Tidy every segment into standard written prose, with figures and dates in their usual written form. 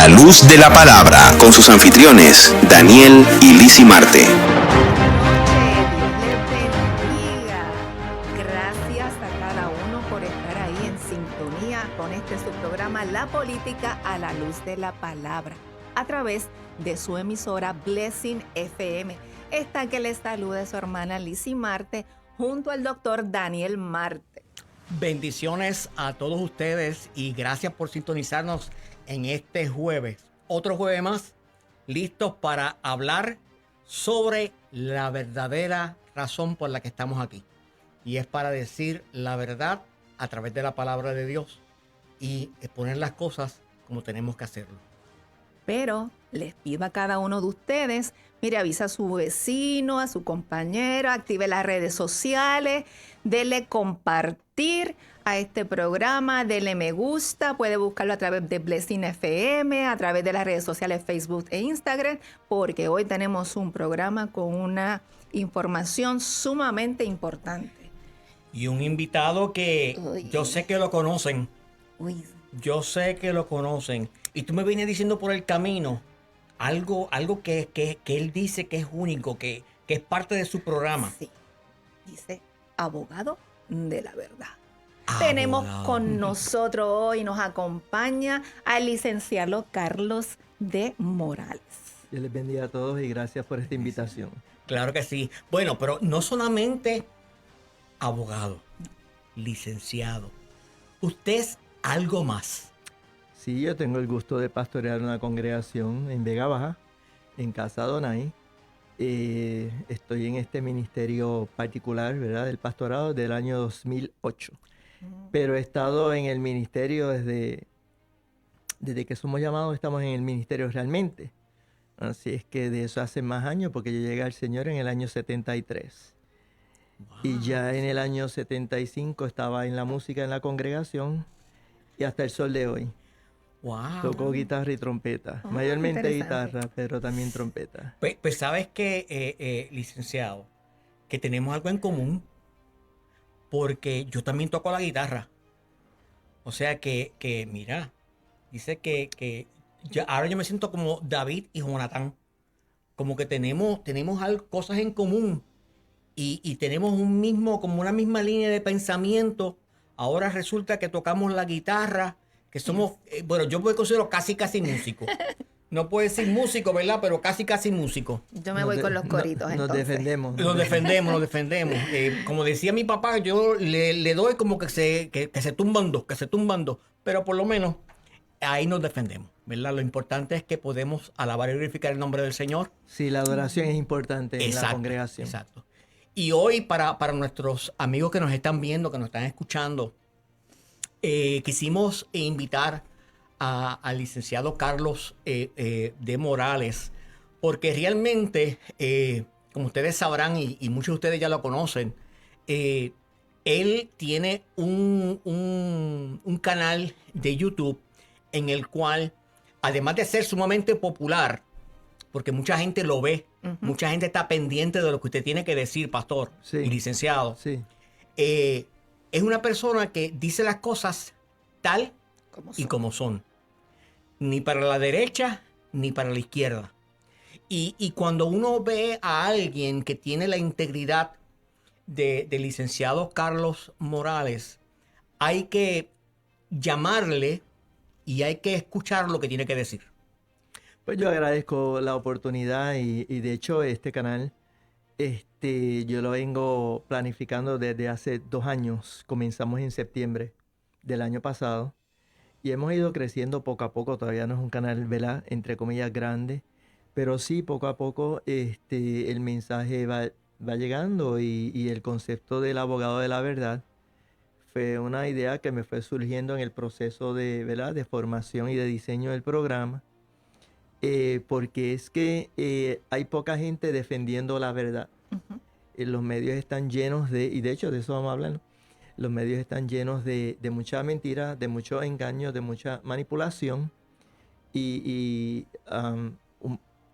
la luz de la palabra, con sus anfitriones, Daniel y Lizzy Marte. Dios les bendiga. Gracias a cada uno por estar ahí en sintonía con su programa La Política a la Luz de la Palabra, a través de su emisora Blessing FM. Esta que les saluda su hermana Lizzy Marte, junto al doctor Daniel Marte. Bendiciones a todos ustedes y gracias por sintonizarnos en este jueves. Otro jueves más, listos para hablar sobre la verdadera razón por la que estamos aquí. Y es para decir la verdad a través de la palabra de Dios y exponer las cosas como tenemos que hacerlo. Pero les pido a cada uno de ustedes, mire, avisa a su vecino, a su compañero, active las redes sociales, dele compartir a este programa, dele me gusta, puede buscarlo a través de Blessing FM, a través de las redes sociales Facebook e Instagram, porque hoy tenemos un programa con una información sumamente importante. Y un invitado que yo sé que lo conocen. Yo sé que lo conocen. Y tú me vienes diciendo por el camino algo que él dice que es único, que es parte de su programa. Sí, dice abogado de la verdad. Abogado. Tenemos con nosotros hoy, nos acompaña al licenciado Carlos de Morales. Dios les bendiga a todos y gracias por esta invitación. Claro que sí. Bueno, pero no solamente abogado, licenciado. Usted es algo más. Sí, yo tengo el gusto de pastorear una congregación en Vega Baja, en Casa Donay. Estoy en este ministerio particular, ¿verdad?, del pastorado del año 2008. Pero he estado en el ministerio desde que somos llamados, estamos en el ministerio realmente. Así es que de eso hace más años, porque yo llegué al Señor en el año 73. Wow. Y ya en el año 75 estaba en la música en la congregación y hasta el sol de hoy. Wow. Tocó guitarra y trompeta. Mayormente guitarra, pero también trompeta. Pues sabes que, licenciado, que tenemos algo en común, porque yo también toco la guitarra. O sea que mira, dice que ahora yo me siento como David y Jonatán. Como que tenemos cosas en común y tenemos como una misma línea de pensamiento. Ahora resulta que tocamos la guitarra, que somos, bueno, yo me considero casi músico. No puedo decir músico, ¿verdad? Pero casi músico. Yo me voy con los coritos, Nos entonces. defendemos. Nos defendemos. Como decía mi papá, yo le doy como que se tumban dos, pero por lo menos ahí nos defendemos, ¿verdad? Lo importante es que podemos alabar y glorificar el nombre del Señor. Sí, la adoración es importante en la congregación. Exacto. Y hoy para nuestros amigos que nos están viendo, que nos están escuchando, quisimos invitar al licenciado Carlos de Morales, porque realmente, como ustedes sabrán y muchos de ustedes ya lo conocen, él tiene un canal de YouTube en el cual, además de ser sumamente popular, porque mucha gente lo ve, mucha gente está pendiente de lo que usted tiene que decir, pastor y licenciado. Sí. Es una persona que dice las cosas tal y como son. Ni para la derecha, ni para la izquierda. Y cuando uno ve a alguien que tiene la integridad del licenciado Carlos Morales, hay que llamarle y hay que escuchar lo que tiene que decir. Pues yo agradezco la oportunidad y de hecho este canal yo lo vengo planificando desde hace 2 años. Comenzamos en septiembre del año pasado y hemos ido creciendo poco a poco. Todavía no es un canal, ¿verdad?, entre comillas, grande, pero sí poco a poco el mensaje va llegando y el concepto del abogado de la verdad fue una idea que me fue surgiendo en el proceso ¿verdad?, de formación y de diseño del programa. Porque es que hay poca gente defendiendo la verdad. Los medios están llenos y de hecho de eso vamos a hablar, ¿no? Los medios están llenos de mucha mentira, de mucho engaño, de mucha manipulación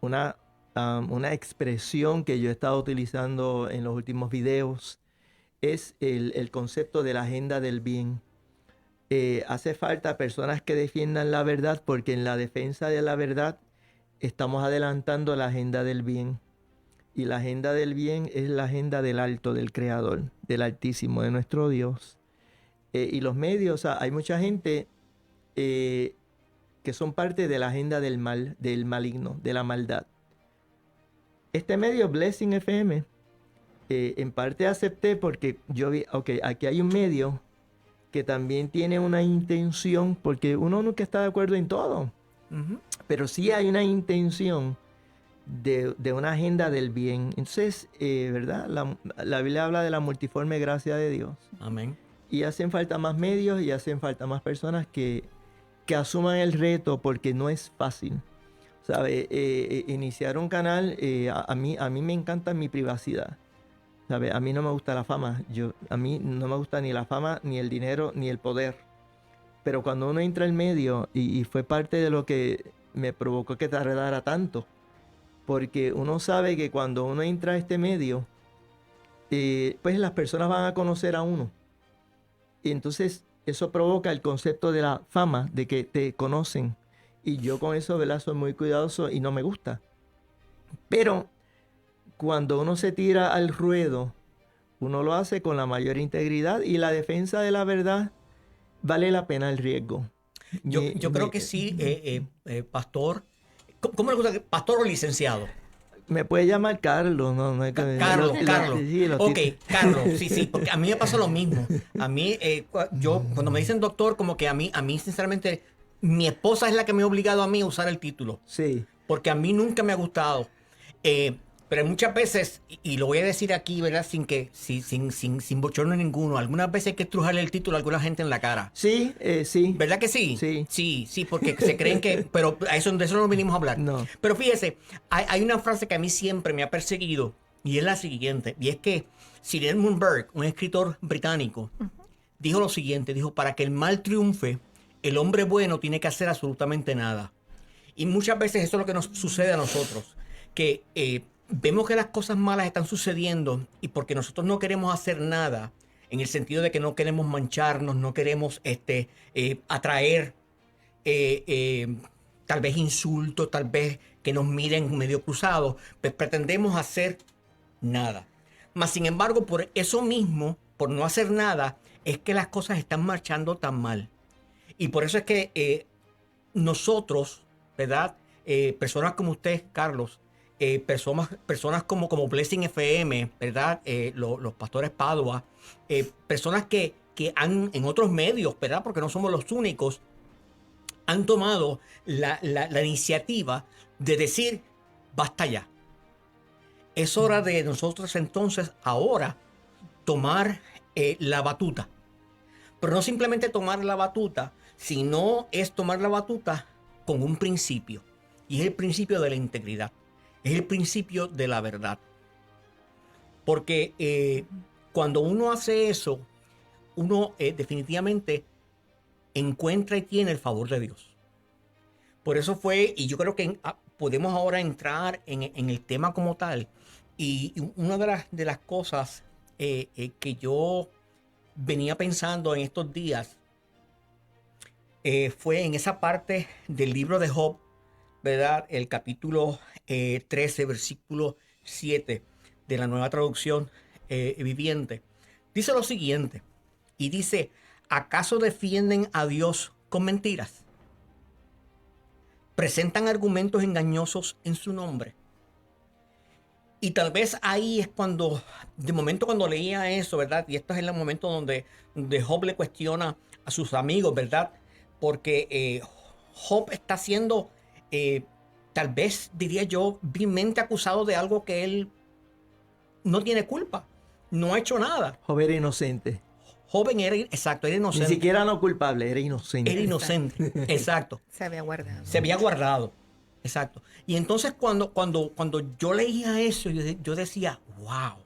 una expresión que yo he estado utilizando en los últimos videos es el concepto de la agenda del bien. Hace falta personas que defiendan la verdad, porque en la defensa de la verdad estamos adelantando la agenda del bien. Y la agenda del bien es la agenda del alto, del Creador, del Altísimo, de nuestro Dios. Y los medios, o sea, hay mucha gente que son parte de la agenda del mal, del maligno, de la maldad. Este medio, Blessing FM, en parte acepté porque yo vi, ok, aquí hay un medio que también tiene una intención, porque uno nunca está de acuerdo en todo, pero sí hay una intención de una agenda del bien. Entonces, ¿verdad? La Biblia habla de la multiforme gracia de Dios. Amén. Y hacen falta más medios y hacen falta más personas que asuman el reto, porque no es fácil. ¿Sabe? Iniciar un canal, a mí me encanta mi privacidad. ¿Sabe? A mí no me gusta la fama. A mí no me gusta ni la fama, ni el dinero, ni el poder. Pero cuando uno entra al medio, y fue parte de lo que me provocó que tardara tanto, porque uno sabe que cuando uno entra a este medio, pues las personas van a conocer a uno. Y entonces eso provoca el concepto de la fama, de que te conocen. Y yo con eso, ¿verdad? Soy muy cuidadoso y no me gusta. Pero cuando uno se tira al ruedo, uno lo hace con la mayor integridad, y la defensa de la verdad vale la pena el riesgo. Yo creo que sí, pastor. ¿Cómo le gusta? ¿Pastor o licenciado? Me puede llamar Carlos, no es que... Carlos. Sí, Ok, Carlos, sí, porque a mí me pasa lo mismo. A mí, yo, cuando me dicen doctor, como que a mí, sinceramente, mi esposa es la que me ha obligado a mí a usar el título. Sí. Porque a mí nunca me ha gustado. Pero muchas veces, y lo voy a decir aquí, ¿verdad? Sin bochorno ninguno, algunas veces hay que estrujarle el título a alguna gente en la cara. Sí, sí. ¿Verdad que sí? Sí. Sí, porque se creen que... Pero de eso no vinimos a hablar. No. Pero fíjese, hay una frase que a mí siempre me ha perseguido, y es la siguiente, y es que Sir Edmund Burke, un escritor británico, dijo lo siguiente, dijo: para que el mal triunfe, el hombre bueno tiene que hacer absolutamente nada. Y muchas veces eso es lo que nos sucede a nosotros, que vemos que las cosas malas están sucediendo, y porque nosotros no queremos hacer nada, en el sentido de que no queremos mancharnos, no queremos atraer tal vez insultos, tal vez que nos miren medio cruzados, pues pretendemos hacer nada. Mas sin embargo, por eso mismo, por no hacer nada, es que las cosas están marchando tan mal. Y por eso es que nosotros, ¿verdad? Personas como usted, Carlos, personas como Blessing FM, ¿verdad? Los pastores Padua, personas que han en otros medios, ¿verdad? Porque no somos los únicos, han tomado la iniciativa de decir: basta ya. Es hora de nosotros entonces ahora tomar la batuta. Pero no simplemente tomar la batuta, sino es tomar la batuta con un principio. Y es el principio de la integridad. Es el principio de la verdad. Porque cuando uno hace eso, uno definitivamente encuentra y tiene el favor de Dios. Por eso fue, y yo creo que podemos ahora entrar en el tema como tal. Y una de las cosas que yo venía pensando en estos días fue en esa parte del libro de Job, ¿verdad? El capítulo 13, versículo 7 de la Nueva Traducción Viviente. Dice lo siguiente, y dice: ¿acaso defienden a Dios con mentiras? ¿Presentan argumentos engañosos en su nombre? Y tal vez ahí es cuando, de momento cuando leía eso, ¿verdad? Y esto es el momento donde Job le cuestiona a sus amigos, ¿verdad? Porque Job está siendo, tal vez diría yo, vilmente acusado de algo que él no tiene culpa, no ha hecho nada. Job era inocente. Joven era, exacto, era inocente. Ni siquiera no culpable, era inocente. Era inocente, exacto. Se había guardado. Se había guardado, exacto. Y entonces cuando yo leía eso, yo decía: wow.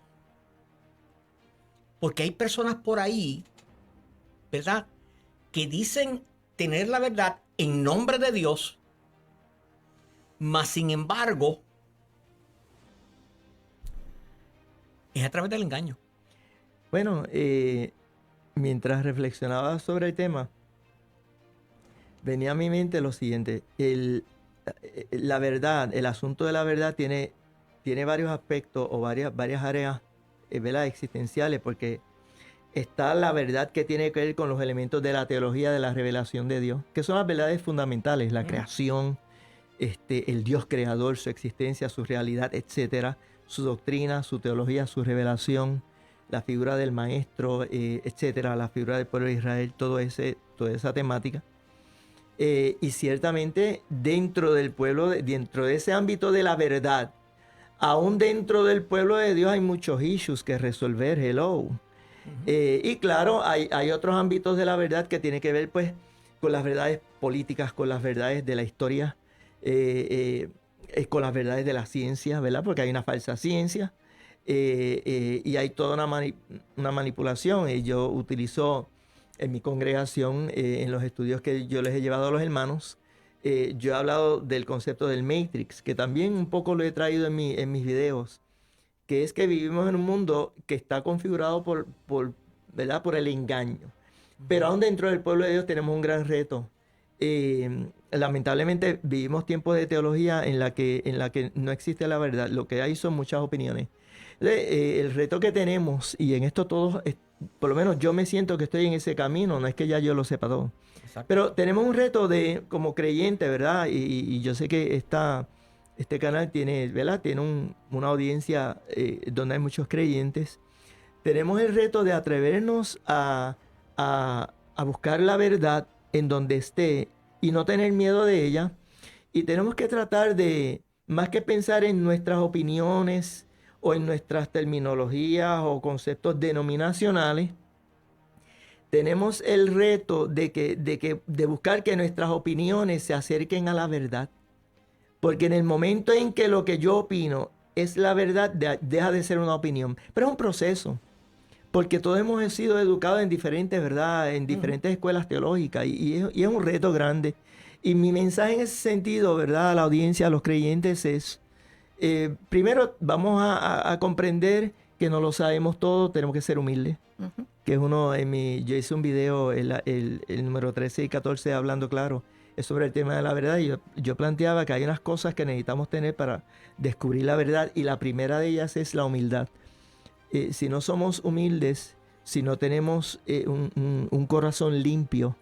Porque hay personas por ahí, ¿verdad?, que dicen tener la verdad en nombre de Dios, mas sin embargo, es a través del engaño. Bueno, mientras reflexionaba sobre el tema, venía a mi mente lo siguiente. La verdad, el asunto de la verdad tiene varios aspectos o varias áreas, ¿verdad?, existenciales, porque está la verdad que tiene que ver con los elementos de la teología de la revelación de Dios, que son las verdades fundamentales, la creación, el Dios creador, su existencia, su realidad, etcétera, su doctrina, su teología, su revelación, la figura del maestro, etcétera, la figura del pueblo de Israel, toda esa temática. Y ciertamente dentro del pueblo, dentro de ese ámbito de la verdad, aún dentro del pueblo de Dios hay muchos issues que resolver, hello. Y claro, hay otros ámbitos de la verdad que tienen que ver pues con las verdades políticas, con las verdades de la historia, con las verdades de la ciencia, ¿verdad? Porque hay una falsa ciencia y hay toda una manipulación. Y yo utilizo en mi congregación, en los estudios que yo les he llevado a los hermanos, yo he hablado del concepto del Matrix, que también un poco lo he traído en mis videos, que es que vivimos en un mundo que está configurado ¿verdad?, por el engaño. Pero aún dentro del pueblo de Dios tenemos un gran reto. Lamentablemente vivimos tiempos de teología en la que no existe la verdad. Lo que hay son muchas opiniones. El reto que tenemos, y en esto todos, por lo menos yo me siento que estoy en ese camino, no es que ya yo lo sepa todo. Exacto. Pero tenemos un reto como creyente, ¿verdad? Y yo sé que este canal tiene, ¿verdad?, tiene una audiencia donde hay muchos creyentes. Tenemos el reto de atrevernos a buscar la verdad en donde esté y no tener miedo de ella. Y tenemos que tratar de, más que pensar en nuestras opiniones o en nuestras terminologías o conceptos denominacionales, tenemos el reto de buscar que nuestras opiniones se acerquen a la verdad. Porque en el momento en que lo que yo opino es la verdad, deja de ser una opinión. Pero es un proceso. Porque todos hemos sido educados en diferentes, ¿verdad?, en diferentes escuelas teológicas. Y es un reto grande. Y mi mensaje en ese sentido, ¿verdad?, a la audiencia, a los creyentes es, primero vamos a comprender que no lo sabemos todo, tenemos que ser humildes. Que es yo hice un video, el número 13 y 14, hablando claro, es sobre el tema de la verdad. Y yo planteaba que hay unas cosas que necesitamos tener para descubrir la verdad, y la primera de ellas es la humildad. Si no somos humildes, si no tenemos un corazón limpio,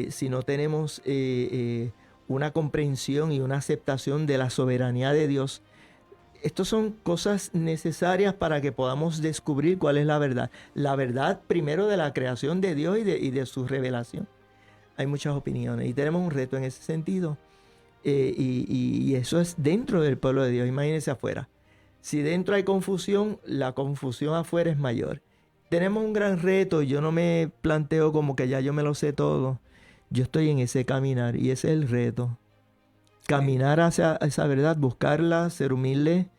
si no tenemos una comprensión y una aceptación de la soberanía de Dios, estas son cosas necesarias para que podamos descubrir cuál es la verdad. La verdad primero de la creación de Dios y de su revelación. Hay muchas opiniones y tenemos un reto en ese sentido. Y eso es dentro del pueblo de Dios. Imagínense afuera. Si dentro hay confusión, la confusión afuera es mayor. Tenemos un gran reto. Yo no me planteo como que ya yo me lo sé todo. Yo estoy en ese caminar y ese es el reto. Caminar hacia esa verdad, buscarla, ser humilde,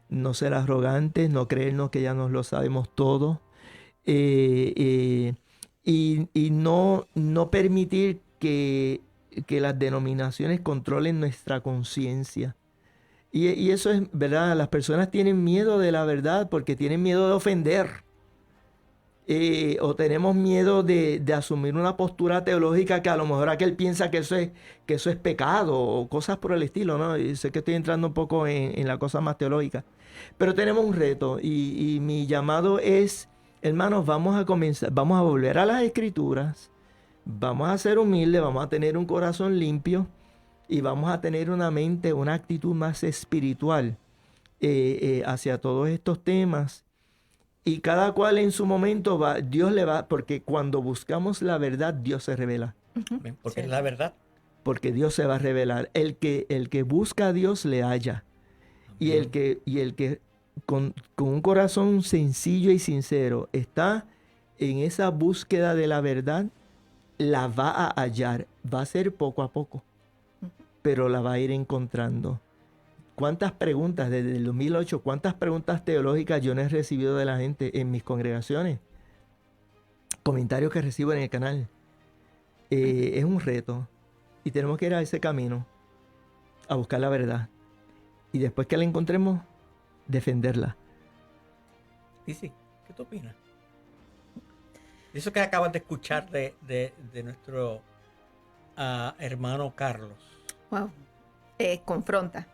no ser arrogantes, no creernos que ya nos lo sabemos todo. Y no permitir que las denominaciones controlen nuestra conciencia. Y eso es verdad, las personas tienen miedo de la verdad porque tienen miedo de ofender. O tenemos miedo de asumir una postura teológica que a lo mejor aquel piensa que eso es pecado o cosas por el estilo, ¿no? Y sé que estoy entrando un poco en la cosa más teológica. Pero tenemos un reto y mi llamado es, hermanos, vamos a volver a las Escrituras, vamos a ser humildes, vamos a tener un corazón limpio y vamos a tener una mente, una actitud más espiritual hacia todos estos temas. Y cada cual en su momento Dios le va, porque cuando buscamos la verdad, Dios se revela. Porque es la verdad. Porque Dios se va a revelar. El que busca a Dios le halla. Y el que con un corazón sencillo y sincero está en esa búsqueda de la verdad, la va a hallar. Va a ser poco a poco, pero la va a ir encontrando. ¿Cuántas preguntas desde el 2008, cuántas preguntas teológicas yo no he recibido de la gente en mis congregaciones? Comentarios que recibo en el canal. Es un reto y tenemos que ir a ese camino, a buscar la verdad. Y después que la encontremos, defenderla. Y sí, ¿qué tú opinas? Eso que acabas de escuchar de nuestro hermano Carlos? Wow. Confronta.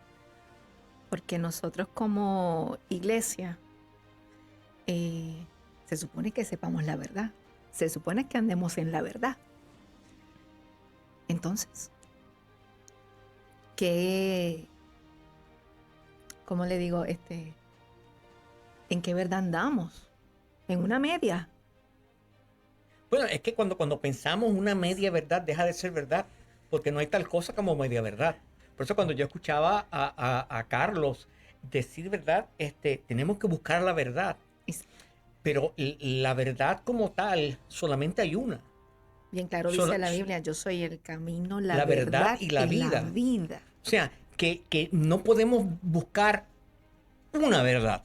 Porque nosotros como iglesia se supone que sepamos la verdad. Se supone que andemos en la verdad. Entonces, ¿cómo le digo? ¿En qué verdad andamos? ¿En una media? Bueno, es que cuando pensamos una media verdad, deja de ser verdad, porque no hay tal cosa como media verdad. Por eso cuando yo escuchaba a Carlos decir verdad, tenemos que buscar la verdad. Pero la verdad como tal, solamente hay una. Bien claro dice la Biblia, yo soy el camino, la verdad verdad y la vida. O sea, que no podemos buscar una verdad.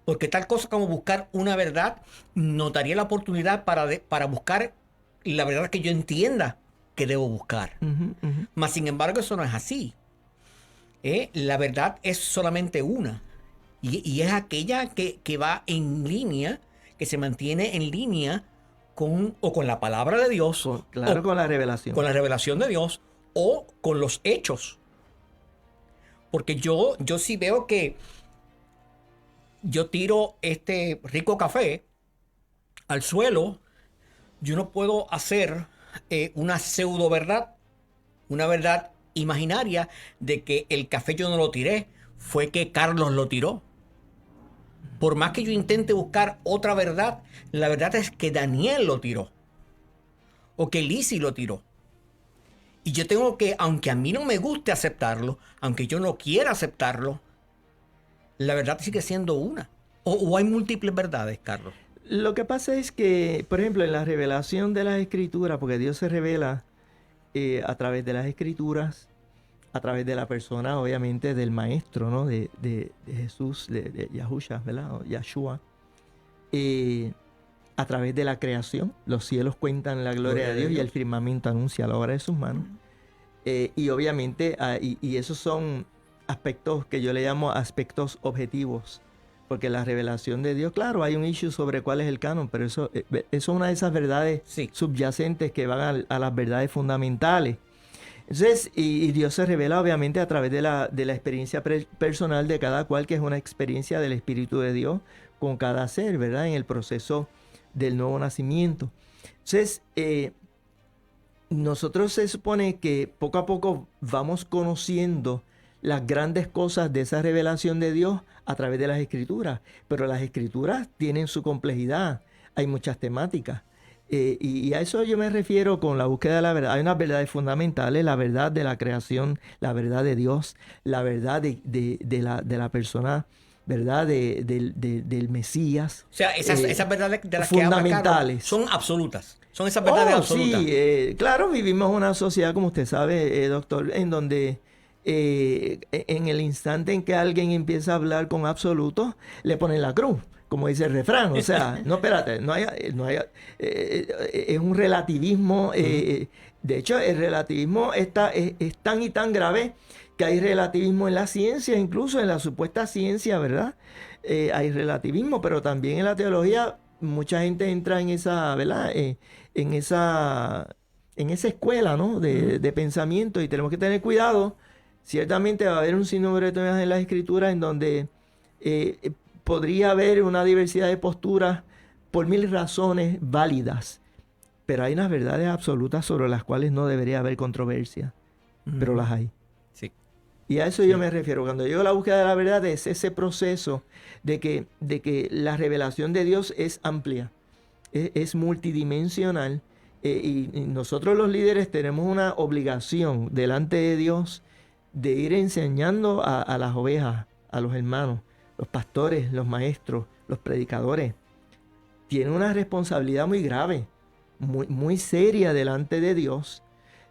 Porque tal cosa como buscar una verdad nos daría la oportunidad para buscar la verdad que yo entienda que debo buscar. Mas, sin embargo, eso no es así. La verdad es solamente una. Y es aquella que va en línea, que se mantiene en línea con la palabra de Dios. Con la revelación. Con la revelación de Dios o con los hechos. Porque yo sí veo que yo tiro este rico café al suelo, yo no puedo hacer una pseudo verdad, una verdad imaginaria de que el café yo no lo tiré, fue que Carlos lo tiró. Por más que yo intente buscar otra verdad, la verdad es que Daniel lo tiró. O que Lizzy lo tiró. Y yo tengo que, aunque a mí no me guste aceptarlo, aunque yo no quiera aceptarlo, la verdad sigue siendo una. ¿O hay múltiples verdades, Carlos? Lo que pasa es que, por ejemplo, en la revelación de las Escrituras, porque Dios se revela a través de las Escrituras, a través de la persona, obviamente, del Maestro, ¿no? De Jesús, de Yahusha, ¿verdad? O Yahshua. A través de la creación, los cielos cuentan la gloria de Dios y el firmamento anuncia la obra de sus manos. Y obviamente, y esos son aspectos que yo le llamo aspectos objetivos, porque la revelación de Dios, claro, hay un issue sobre cuál es el canon, pero eso es una de esas verdades subyacentes que van a las verdades fundamentales. Entonces, y Dios se revela obviamente a través de la experiencia personal de cada cual, que es una experiencia del Espíritu de Dios con cada ser, ¿verdad? En el proceso del nuevo nacimiento. Entonces, nosotros se supone que poco a poco vamos conociendo las grandes cosas de esa revelación de Dios a través de las Escrituras, pero las Escrituras tienen su complejidad, hay muchas temáticas. Y a eso yo me refiero con la búsqueda de la verdad. Hay unas verdades fundamentales, la verdad de la creación, la verdad de Dios, la verdad de la persona, ¿verdad? Del Mesías. O sea, esas verdades de las fundamentales. Que habla Carlos son absolutas. Son esas verdades absolutas. Sí, claro, vivimos una sociedad, como usted sabe, doctor, en donde en el instante en que alguien empieza a hablar con absolutos, le ponen la cruz, como dice el refrán. O sea, no, espérate, es un relativismo. De hecho, el relativismo es tan y tan grave que hay relativismo en la ciencia, incluso en la supuesta ciencia, ¿verdad? Hay relativismo, pero también en la teología mucha gente entra en esa, ¿verdad? En esa escuela, ¿no? de pensamiento, y tenemos que tener cuidado. Ciertamente va a haber un sinnúmero de temas en las Escrituras en donde podría haber una diversidad de posturas por mil razones válidas, pero hay unas verdades absolutas sobre las cuales no debería haber controversia, pero las hay. Sí. Y a eso yo me refiero. Cuando digo la búsqueda de la verdad, es ese proceso de que la revelación de Dios es amplia, es multidimensional, y nosotros los líderes tenemos una obligación delante de Dios de ir enseñando a las ovejas, a los hermanos, los pastores, los maestros, los predicadores. Tienen una responsabilidad muy grave, muy seria delante de Dios,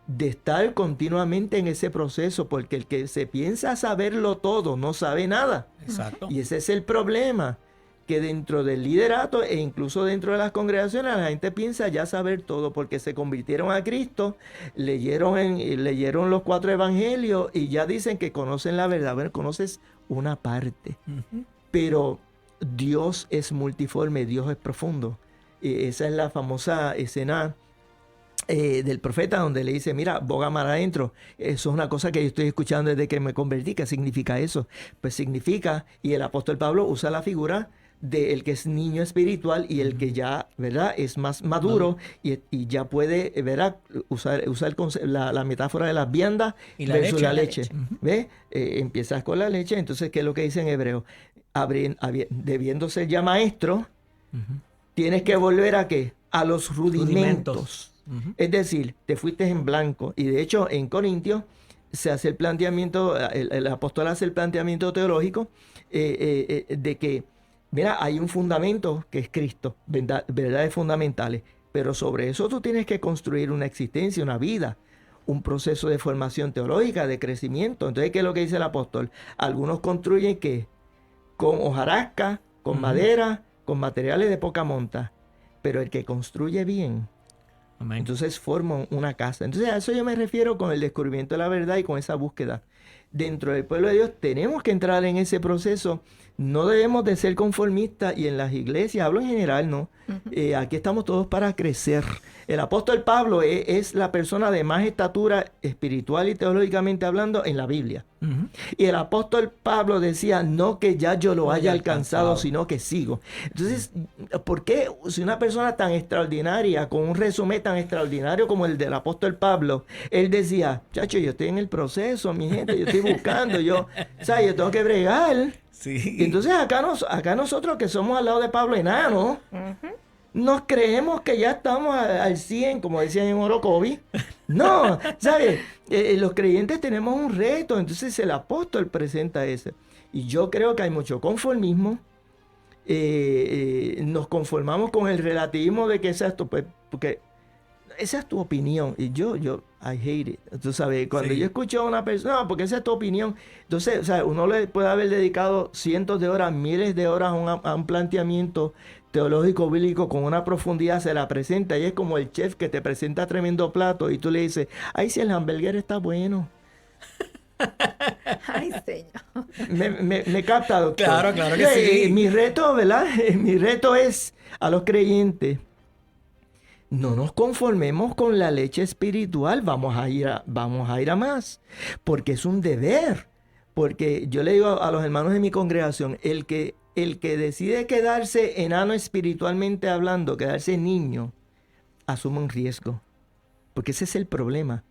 de estar continuamente en ese proceso, porque el que se piensa saberlo todo no sabe nada. Exacto. Y ese es el problema, que dentro del liderato e incluso dentro de las congregaciones la gente piensa ya saber todo, porque se convirtieron a Cristo, leyeron los 4 evangelios y ya dicen que conocen la verdad. Bueno, conoces una parte, pero Dios es multiforme, Dios es profundo. Esa es la famosa escena del profeta, donde le dice, mira, boga mar adentro. Eso es una cosa que yo estoy escuchando desde que me convertí. ¿Qué significa eso? Pues significa, y el apóstol Pablo usa la figura del que es niño espiritual y el que ya, ¿verdad?, es más maduro y ya puede, ¿verdad?, usar la metáfora de las viandas Y la versus leche. la leche. Ujú. ¿Ves? Empiezas con la leche, entonces, ¿qué es lo que dice en hebreo? Debiendo ser ya maestro, tienes que volver ¿a qué? A los rudimentos. Ujú. Es decir, te fuiste en blanco. Y de hecho, en Corintios se hace el planteamiento, el apóstol hace el planteamiento teológico de que, mira, hay un fundamento que es Cristo, verdades fundamentales. Pero sobre eso tú tienes que construir una existencia, una vida, un proceso de formación teológica, de crecimiento. Entonces, ¿qué es lo que dice el apóstol? Algunos construyen ¿qué? Con hojarasca, con madera, con materiales de poca monta. Pero el que construye bien, Amén. entonces forma una casa. Entonces a eso yo me refiero con el descubrimiento de la verdad y con esa búsqueda. Dentro del pueblo de Dios tenemos que entrar en ese proceso. No debemos de ser conformistas y en las iglesias, hablo en general, ¿no? Aquí estamos todos para crecer. El apóstol Pablo es la persona de más estatura espiritual y teológicamente hablando en la Biblia. Ujú. Y el apóstol Pablo decía, no que ya yo lo haya alcanzado, sino que sigo. Entonces, ¿por qué si una persona tan extraordinaria, con un resumen tan extraordinario como el del apóstol Pablo, él decía, chacho, yo estoy en el proceso, mi gente, yo estoy buscando, yo tengo que bregar. Sí. Y entonces acá nosotros que somos al lado de Pablo enano, nos creemos que ya estamos al 100, como decían en Orocovi. No, ¿sabes? Los creyentes tenemos un reto, entonces el apóstol presenta ese. Y yo creo que hay mucho conformismo. Nos conformamos con el relativismo de que es esto, pues, porque esa es tu opinión. Y yo, I hate it. Tú sabes, cuando Sí. yo escucho a una persona, no, porque esa es tu opinión. Entonces, o sea, uno le puede haber dedicado cientos de horas, miles de horas a un planteamiento teológico bíblico con una profundidad, se la presenta y es como el chef que te presenta tremendo plato y tú le dices, ay, si el hamburguer está bueno. Ay, señor. Me capta, doctor. Claro que sí. Mi reto, ¿verdad? Mi reto es a los creyentes, no nos conformemos con la leche espiritual, vamos a ir a más, porque es un deber. Porque yo le digo a los hermanos de mi congregación, el que decide quedarse enano espiritualmente hablando, quedarse niño, asume un riesgo. Porque ese es el problema.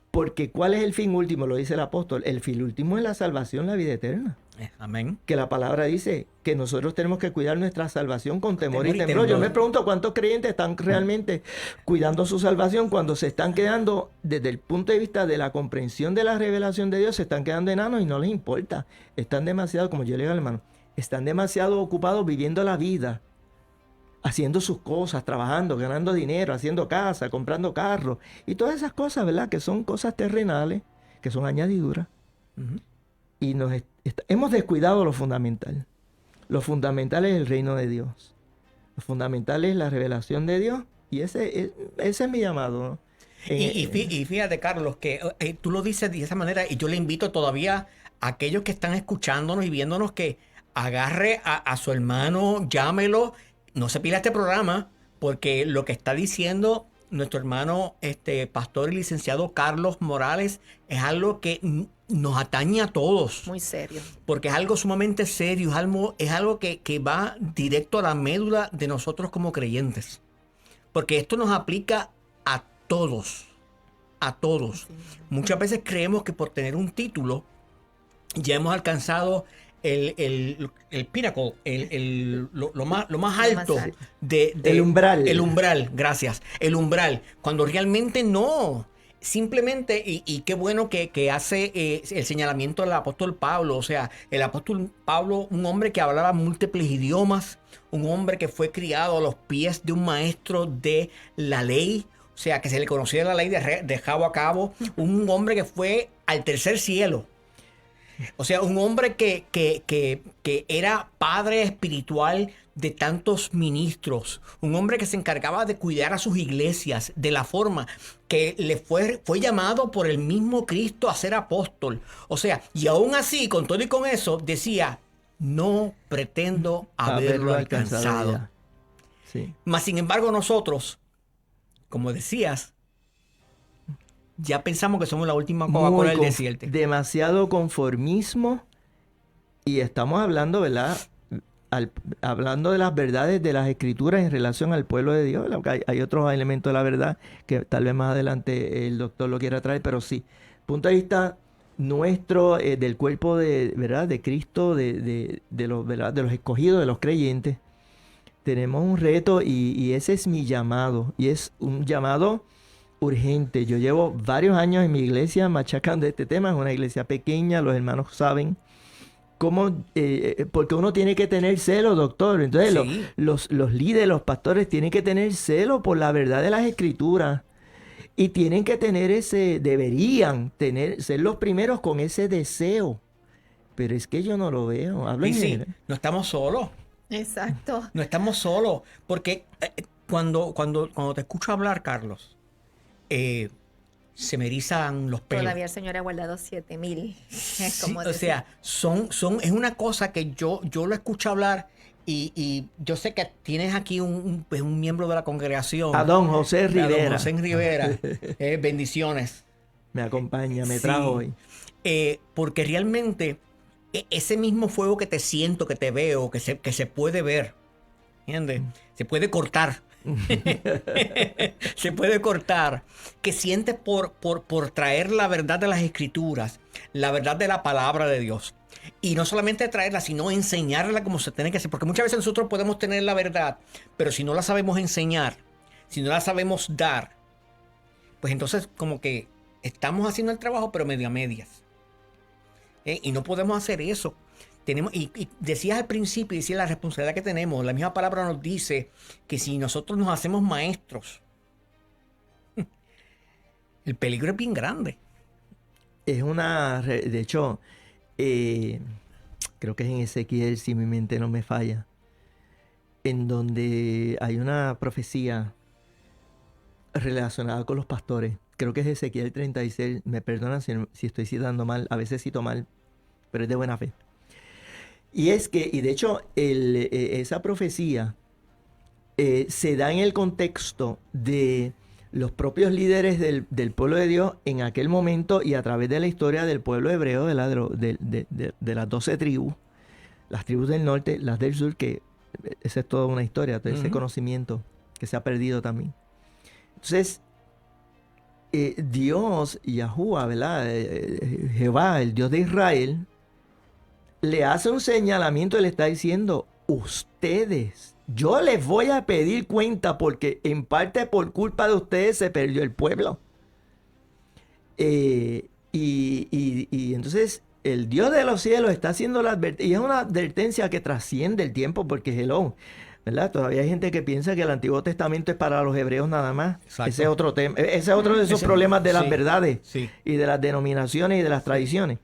Porque ¿cuál es el fin último? Lo dice el apóstol. El fin último es la salvación, la vida eterna. Amén. Que la palabra dice que nosotros tenemos que cuidar nuestra salvación con temor y temblor. Yo me pregunto cuántos creyentes están realmente cuidando su salvación cuando se están quedando, desde el punto de vista de la comprensión de la revelación de Dios, se están quedando enanos y no les importa. Están demasiado, como yo le digo al hermano, están demasiado ocupados viviendo la vida, haciendo sus cosas, trabajando, ganando dinero, haciendo casa, comprando carros y todas esas cosas, ¿verdad? Que son cosas terrenales, que son añadiduras. Ujú. Y hemos descuidado lo fundamental. Lo fundamental es el reino de Dios. Lo fundamental es la revelación de Dios. Y ese es mi llamado, ¿no? Y fíjate, Carlos, que tú lo dices de esa manera y yo le invito todavía a aquellos que están escuchándonos y viéndonos que agarre a su hermano, llámelo, no se pierda este programa, porque lo que está diciendo nuestro hermano, pastor y licenciado Carlos Morales, es algo que nos atañe a todos. Muy serio. Porque es algo sumamente serio, es algo que va directo a la médula de nosotros como creyentes. Porque esto nos aplica a todos. A todos. Muchas veces creemos que por tener un título ya hemos alcanzado el pinnacle, lo más alto el umbral. El umbral, gracias. El umbral. Cuando realmente no. Simplemente, y qué bueno que hace el señalamiento del apóstol Pablo. O sea, el apóstol Pablo, un hombre que hablaba múltiples idiomas, un hombre que fue criado a los pies de un maestro de la ley. O sea, que se le conocía la ley de cabo a cabo. Un hombre que fue al tercer cielo. O sea, un hombre que era padre espiritual de tantos ministros. Un hombre que se encargaba de cuidar a sus iglesias de la forma que le fue llamado por el mismo Cristo a ser apóstol. O sea, y aún así, con todo y con eso, decía, no pretendo haberlo alcanzado. Sí. Mas, sin embargo, nosotros, como decías, ya pensamos que somos la última Coca-Cola del desierto. Demasiado conformismo, y estamos hablando, ¿verdad? Hablando de las verdades de las Escrituras en relación al pueblo de Dios. Hay otros elementos de la verdad que tal vez más adelante el doctor lo quiera traer, pero sí, punto de vista nuestro, del cuerpo de, ¿verdad?, de Cristo, de los, ¿verdad?, de los escogidos, de los creyentes, tenemos un reto, y ese es mi llamado, y es un llamado urgente. Yo llevo varios años en mi iglesia machacando este tema. Es una iglesia pequeña, los hermanos saben cómo, porque uno tiene que tener celo, doctor. Entonces Sí. los líderes, los pastores tienen que tener celo por la verdad de las Escrituras, y tienen que tener deberían ser los primeros con ese deseo. Pero es que yo no lo veo. Hablo en Sí, general. no estamos solos. Exacto. No estamos solos. Porque cuando te escucho hablar, Carlos, se me erizan los pelos. Todavía el Señor ha guardado 7,000. Sí, Como o decía. sea, es una cosa que yo lo escucho hablar, y yo sé que tienes aquí pues, un miembro de la congregación. A don José A don Rivera. José Rivera. Bendiciones. Me acompaña, me Sí. trajo hoy. Porque realmente ese mismo fuego que te siento, que te veo, que se puede ver, ¿entiendes? Se puede cortar. Se puede cortar. Que sientes por traer la verdad de las Escrituras, la verdad de la palabra de Dios. Y no solamente traerla, sino enseñarla como se tiene que hacer. Porque muchas veces nosotros podemos tener la verdad, pero si no la sabemos enseñar, si no la sabemos dar, pues entonces como que estamos haciendo el trabajo, pero medio a medias. Y no podemos hacer eso. Y decías al principio, decías la responsabilidad que tenemos. La misma palabra nos dice que si nosotros nos hacemos maestros, el peligro es bien grande. De hecho, creo que es en Ezequiel, si mi mente no me falla, en donde hay una profecía relacionada con los pastores. Creo que es Ezequiel 36. Me perdonan si estoy citando mal, a veces cito mal, pero es de buena fe. Y de hecho, esa profecía se da en el contexto de los propios líderes del pueblo de Dios en aquel momento, y a través de la historia del pueblo hebreo, de las 12 tribus, las tribus del norte, las del sur, que esa es toda una historia, todo ese conocimiento que se ha perdido también. Entonces, Dios, Yahuwah, ¿verdad? Jehová, el Dios de Israel, le hace un señalamiento y le está diciendo: ustedes, yo les voy a pedir cuenta, porque en parte por culpa de ustedes se perdió el pueblo. Y entonces el Dios de los cielos está haciendo la advertencia, y es una advertencia que trasciende el tiempo, porque ¿verdad? Todavía hay gente que piensa que el Antiguo Testamento es para los hebreos nada más. Exacto. Ese es otro tema. Ese es otro de esos problemas de las sí, verdades, sí. y de las denominaciones y de las tradiciones.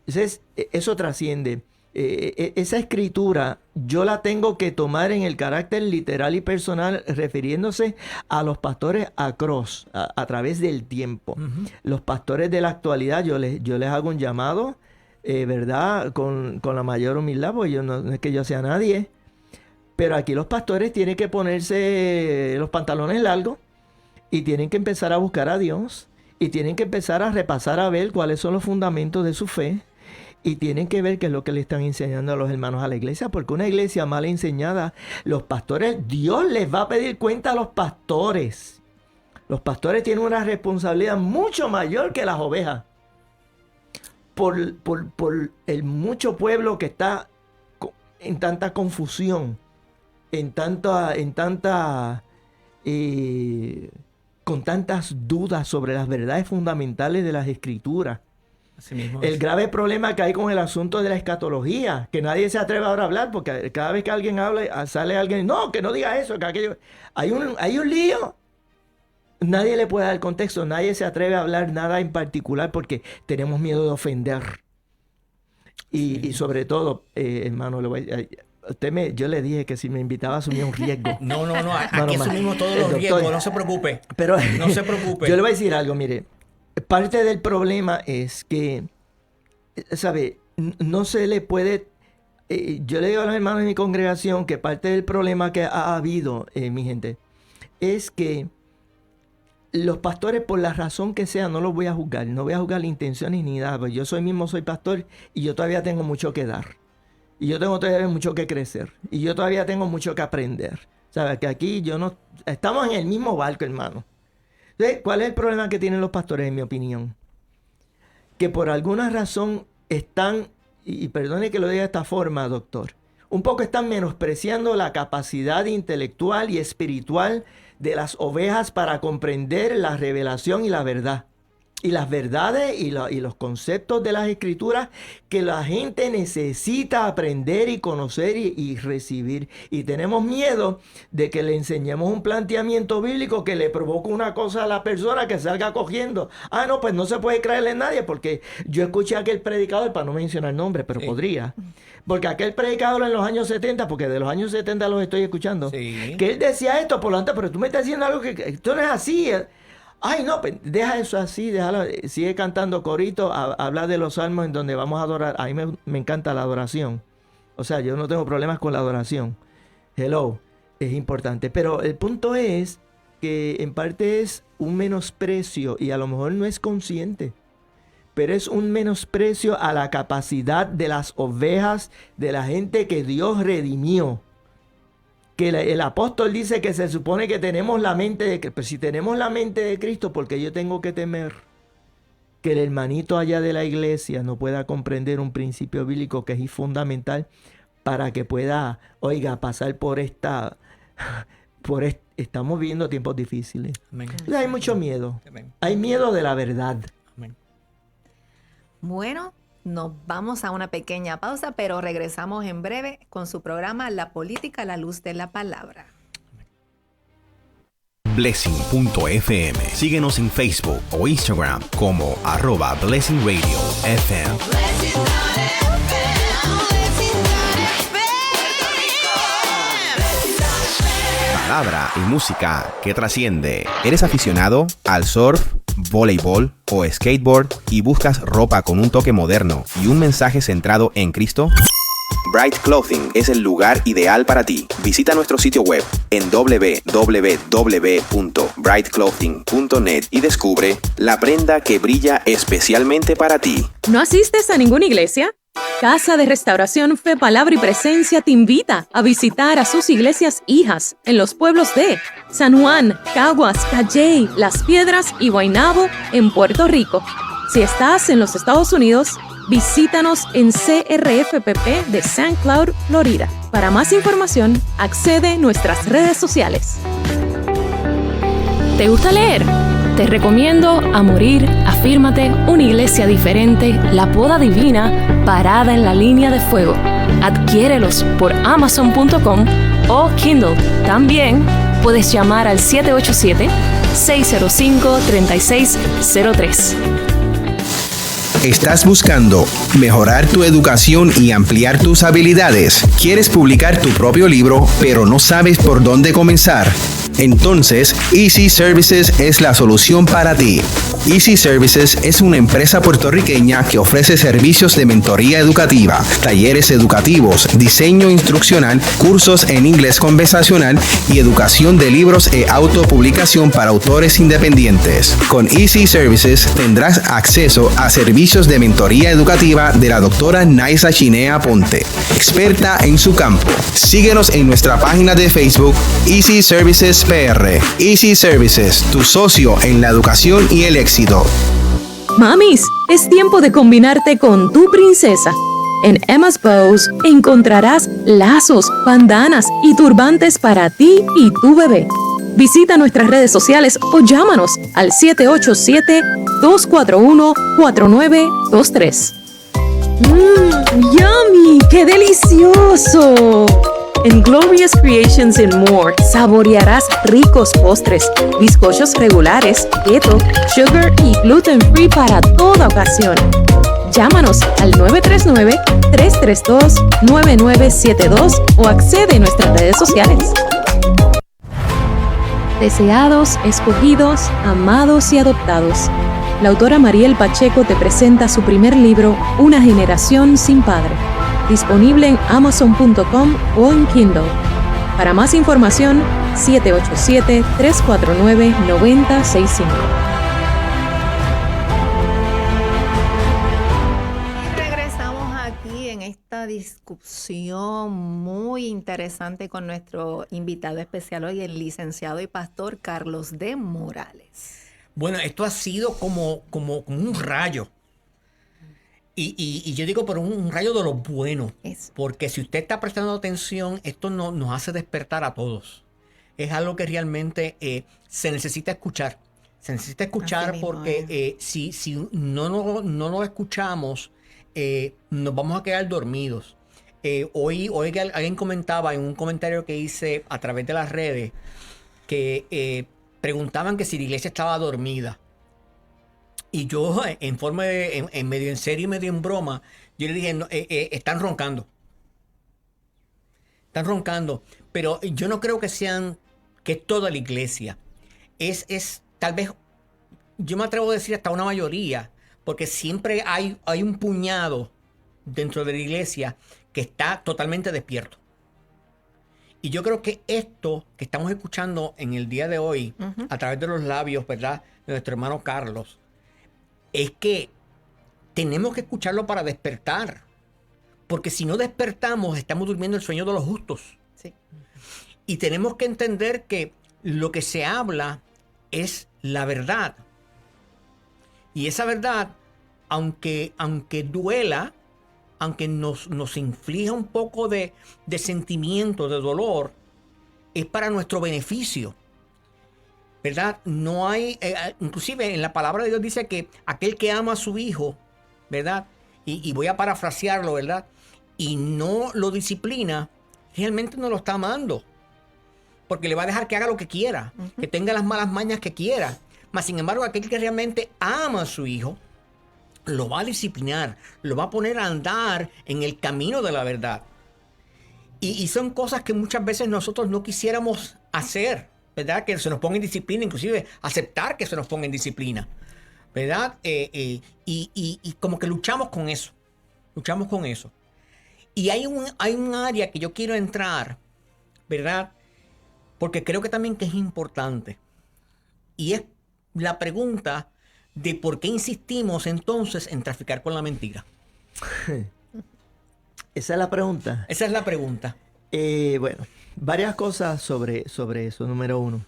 Entonces, eso trasciende. Esa escritura yo la tengo que tomar en el carácter literal y personal, refiriéndose a los pastores across, a través del tiempo. Los pastores de la actualidad, yo les hago un llamado, ¿verdad? Con la mayor humildad, porque no es que yo sea nadie. Pero aquí los pastores tienen que ponerse los pantalones largos, y tienen que empezar a buscar a Dios, y tienen que empezar a repasar, a ver cuáles son los fundamentos de su fe, y tienen que ver qué es lo que le están enseñando a los hermanos a la iglesia, porque una iglesia mal enseñada, los pastores, Dios les va a pedir cuenta a los pastores. Los pastores tienen una responsabilidad mucho mayor que las ovejas, por el mucho pueblo que está en tanta confusión, con tantas dudas sobre las verdades fundamentales de las Escrituras. Así mismo El es. grave problema que hay con el asunto de la escatología, que nadie se atreve ahora a hablar, porque cada vez que alguien habla, sale alguien: no, que no diga eso, que aquello. Hay un lío. Nadie le puede dar contexto, nadie se atreve a hablar nada en particular, porque tenemos miedo de ofender. Y sobre todo, hermano, yo le dije que si me invitaba asumía un riesgo. No, aquí No, asumimos todos el los doctor- riesgos, no se preocupe. Pero No se preocupe. yo le voy a decir algo, mire. Parte del problema es que, ¿sabe? No se le puede... yo le digo a los hermanos de mi congregación que parte del problema que ha habido, mi gente, es que los pastores, por la razón que sea, no los voy a juzgar. No voy a juzgar intenciones ni nada. Pues yo soy pastor y yo todavía tengo mucho que dar. Y yo tengo todavía mucho que crecer. Y yo todavía tengo mucho que aprender. ¿Sabes? Que aquí estamos en el mismo barco, hermano. Entonces, ¿cuál es el problema que tienen los pastores, en mi opinión? Que por alguna razón están, y perdone que lo diga de esta forma, doctor, un poco están menospreciando la capacidad intelectual y espiritual de las ovejas para comprender la revelación y la verdad. Y las verdades y los conceptos de las escrituras que la gente necesita aprender y conocer y recibir. Y tenemos miedo de que le enseñemos un planteamiento bíblico que le provoque una cosa a la persona que salga cogiendo. No, pues no se puede creerle a nadie, porque yo escuché a aquel predicador, para no mencionar nombre, pero podría. Porque aquel predicador en los años 70, porque de los años 70 los estoy escuchando, que él decía esto, por lo tanto, pero tú me estás diciendo algo que esto no es así. Ay, no, pues deja eso así, déjalo, sigue cantando corito, habla de los salmos en donde vamos a adorar. A mí me encanta la adoración. O sea, yo no tengo problemas con la adoración. Hello, es importante. Pero el punto es que en parte es un menosprecio, y a lo mejor no es consciente, pero es un menosprecio a la capacidad de las ovejas, de la gente que Dios redimió. Que el apóstol dice que se supone que tenemos la mente de Cristo. Pero si tenemos la mente de Cristo, ¿por qué yo tengo que temer que el hermanito allá de la iglesia no pueda comprender un principio bíblico que es fundamental para que pueda, pasar por estamos viviendo tiempos difíciles? Amén. Hay mucho miedo. Amén. Hay miedo de la verdad. Amén. Bueno, nos vamos a una pequeña pausa, pero regresamos en breve con su programa La Política a la Luz de la Palabra. Blessing.fm. Síguenos en Facebook o Instagram como @BlessingRadioFM. Palabra y música que trasciende. ¿Eres aficionado al surf, voleibol o skateboard y buscas ropa con un toque moderno y un mensaje centrado en Cristo? Bright Clothing es el lugar ideal para ti. Visita nuestro sitio web en www.brightclothing.net y descubre la prenda que brilla especialmente para ti. ¿No asistes a ninguna iglesia? Casa de Restauración Fe, Palabra y Presencia te invita a visitar a sus iglesias hijas en los pueblos de San Juan, Caguas, Calley, Las Piedras y Guaynabo en Puerto Rico. Si estás en los Estados Unidos, visítanos en CRFPP de St. Cloud, Florida. Para más información, accede a nuestras redes sociales. ¿Te gusta leer? Te recomiendo A Morir, Afírmate, Una Iglesia Diferente, La Poda Divina, Parada en la Línea de Fuego. Adquiérelos por Amazon.com o Kindle. También puedes llamar al 787-605-3603. ¿Estás buscando mejorar tu educación y ampliar tus habilidades? ¿Quieres publicar tu propio libro, pero no sabes por dónde comenzar? Entonces, Easy Services es la solución para ti. Easy Services es una empresa puertorriqueña que ofrece servicios de mentoría educativa, talleres educativos, diseño instruccional, cursos en inglés conversacional y educación de libros e autopublicación para autores independientes. Con Easy Services tendrás acceso a servicios de mentoría educativa de la doctora Naisa Chinea Ponte, experta en su campo. Síguenos en nuestra página de Facebook, Easy Services PR. Easy Services, tu socio en la educación y el éxito. Mamis, es tiempo de combinarte con tu princesa. En Emma's Bows encontrarás lazos, bandanas y turbantes para ti y tu bebé. Visita nuestras redes sociales o llámanos al 787-241-4923. ¡Yummy! ¡Qué delicioso! En Glorious Creations and More saborearás ricos postres, bizcochos regulares, keto, sugar y gluten free para toda ocasión. Llámanos al 939-332-9972 o accede a nuestras redes sociales. Deseados, escogidos, amados y adoptados. La autora Mariel Pacheco te presenta su primer libro, Una generación sin padre, disponible en Amazon.com o en Kindle. Para más información, 787-349-9065. Regresamos aquí en esta discusión muy interesante con nuestro invitado especial hoy, el licenciado y pastor Carlos D. Morales. Bueno, esto ha sido como un rayo. Y yo digo, pero un rayo de lo bueno. Eso. Porque si usted está prestando atención, esto nos hace despertar a todos. Es algo que realmente se necesita escuchar. Se necesita escuchar Así mismo porque si no lo escuchamos, nos vamos a quedar dormidos. Hoy que alguien comentaba en un comentario que hice a través de las redes que preguntaban que si la iglesia estaba dormida. Y yo, en forma en medio en serio y medio en broma, yo le dije, no, están roncando. Están roncando. Pero yo no creo que que toda la iglesia. Es tal vez, yo me atrevo a decir hasta una mayoría, porque siempre hay un puñado dentro de la iglesia que está totalmente despierto. Y yo creo que esto que estamos escuchando en el día de hoy, a través de los labios, ¿verdad?, de nuestro hermano Carlos, es que tenemos que escucharlo para despertar. Porque si no despertamos, estamos durmiendo el sueño de los justos. Sí. Y tenemos que entender que lo que se habla es la verdad. Y esa verdad, aunque duela, aunque nos inflija un poco de sentimiento, de dolor, es para nuestro beneficio. ¿Verdad? No hay, inclusive en la palabra de Dios dice que aquel que ama a su hijo, ¿verdad? Y voy a parafrasearlo, ¿verdad? Y no lo disciplina, realmente no lo está amando. Porque le va a dejar que haga lo que quiera, que tenga las malas mañas que quiera. Mas, sin embargo, aquel que realmente ama a su hijo, lo va a disciplinar, lo va a poner a andar en el camino de la verdad. Y son cosas que muchas veces nosotros no quisiéramos hacer, ¿verdad? Que se nos ponga en disciplina, inclusive aceptar que se nos ponga en disciplina, ¿verdad? Y como que luchamos con eso. Y hay un área que yo quiero entrar, ¿verdad? Porque creo que también que es importante. Y es la pregunta de por qué insistimos entonces en traficar con la mentira. Esa es la pregunta. Esa es la pregunta. Bueno, varias cosas sobre eso. Número uno.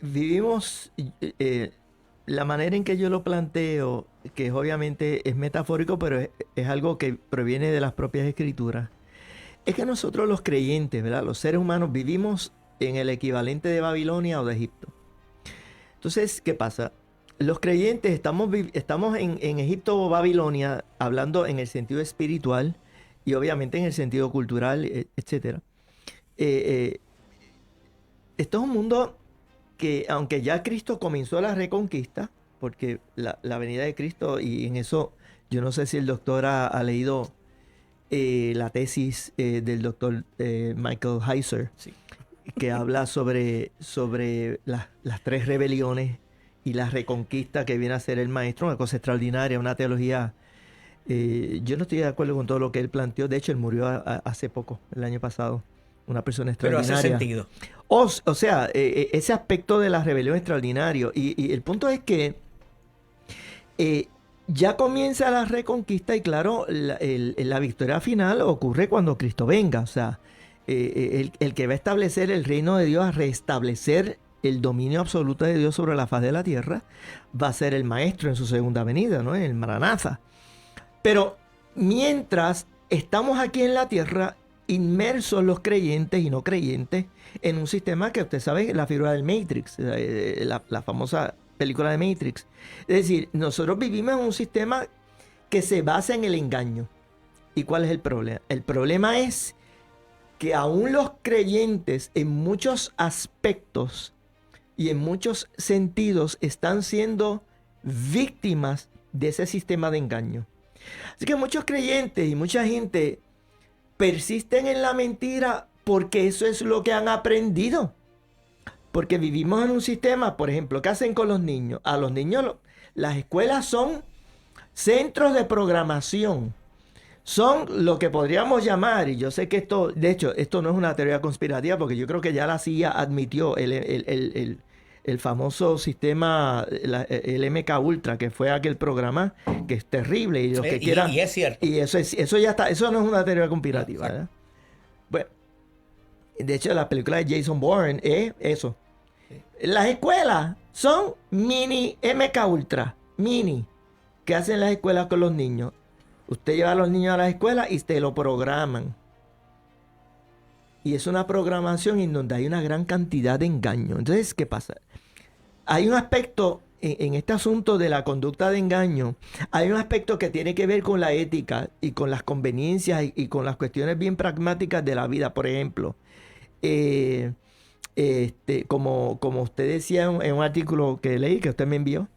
Vivimos la manera en que yo lo planteo, que obviamente es metafórico, pero es algo que proviene de las propias escrituras. Es que nosotros los creyentes, ¿verdad?, los seres humanos, vivimos en el equivalente de Babilonia o de Egipto. Entonces, ¿qué pasa? Los creyentes estamos en Egipto o Babilonia, hablando en el sentido espiritual y obviamente en el sentido cultural, etc. Esto es un mundo que, aunque ya Cristo comenzó la reconquista, porque la venida de Cristo, y en eso yo no sé si el doctor ha leído la tesis del doctor Michael Heiser, Sí. que habla sobre las tres rebeliones y la reconquista que viene a ser el maestro, una cosa extraordinaria, una teología. Yo no estoy de acuerdo con todo lo que él planteó. De hecho, él murió hace poco, el año pasado. Una persona Pero extraordinaria. hace sentido. O sea, ese aspecto de la rebelión es extraordinario. Y el punto es que ya comienza la reconquista y claro, la victoria final ocurre cuando Cristo venga. O sea, el que va a establecer el reino de Dios, a restablecer el dominio absoluto de Dios sobre la faz de la tierra, va a ser el maestro en su segunda venida, ¿no? El Maranatha. Pero mientras estamos aquí en la tierra, inmersos los creyentes y no creyentes en un sistema que usted sabe, la figura del Matrix, la famosa película de Matrix. Es decir, nosotros vivimos en un sistema que se basa en el engaño. ¿Y cuál es el problema? El problema es que aún los creyentes en muchos aspectos y en muchos sentidos están siendo víctimas de ese sistema de engaño. Así que muchos creyentes y mucha gente persisten en la mentira porque eso es lo que han aprendido. Porque vivimos en un sistema, por ejemplo, ¿qué hacen con los niños? A los niños, las escuelas son centros de programación. son lo que podríamos llamar, y yo sé que esto, de hecho, esto no es una teoría conspirativa, porque yo creo que ya la CIA admitió el famoso sistema, el MK Ultra, que fue aquel programa que es terrible, y los que quieran... Y es cierto. Y eso ya está, eso no es una teoría conspirativa, Exacto. ¿verdad? Bueno, de hecho, la película de Jason Bourne es eso. Las escuelas son mini MK Ultra, mini. ¿Qué hacen las escuelas con los niños? Usted lleva a los niños a la escuela y te lo programan. Y es una programación en donde hay una gran cantidad de engaño. Entonces, ¿qué pasa? Hay un aspecto en este asunto de la conducta de engaño, hay un aspecto que tiene que ver con la ética y con las conveniencias y con las cuestiones bien pragmáticas de la vida. Por ejemplo, como usted decía en un artículo que leí, que usted me envió,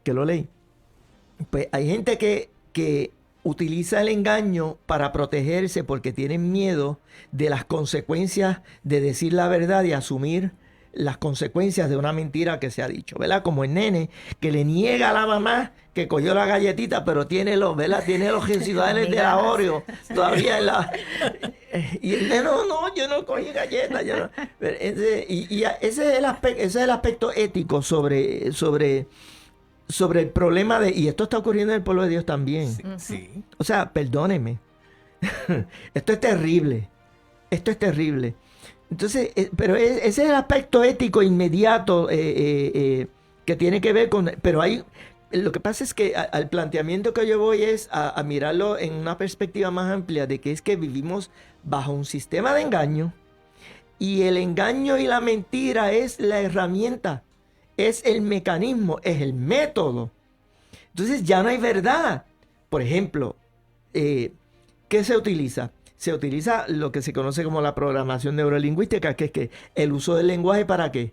que lo leí, pues hay gente que utiliza el engaño para protegerse porque tienen miedo de las consecuencias de decir la verdad y asumir las consecuencias de una mentira que se ha dicho, ¿verdad? Como el nene que le niega a la mamá que cogió la galletita, pero tiene ¿verdad? Tiene los residuales de la Oreo todavía en la... Y el nene, no, yo no cogí galletas. Yo no. Ese es el aspecto ético sobre el problema de... Y esto está ocurriendo en el pueblo de Dios también. Sí, sí. O sea, perdónenme. Esto es terrible. Esto es terrible. Entonces, pero ese es el aspecto ético inmediato que tiene que ver con... Pero lo que pasa es que al planteamiento que yo voy es a mirarlo en una perspectiva más amplia de que es que vivimos bajo un sistema de engaño y el engaño y la mentira es la herramienta, es el mecanismo, es el método. Entonces ya no hay verdad. Por ejemplo, ¿qué se utiliza? Se utiliza lo que se conoce como la programación neurolingüística, que es que el uso del lenguaje, ¿para qué?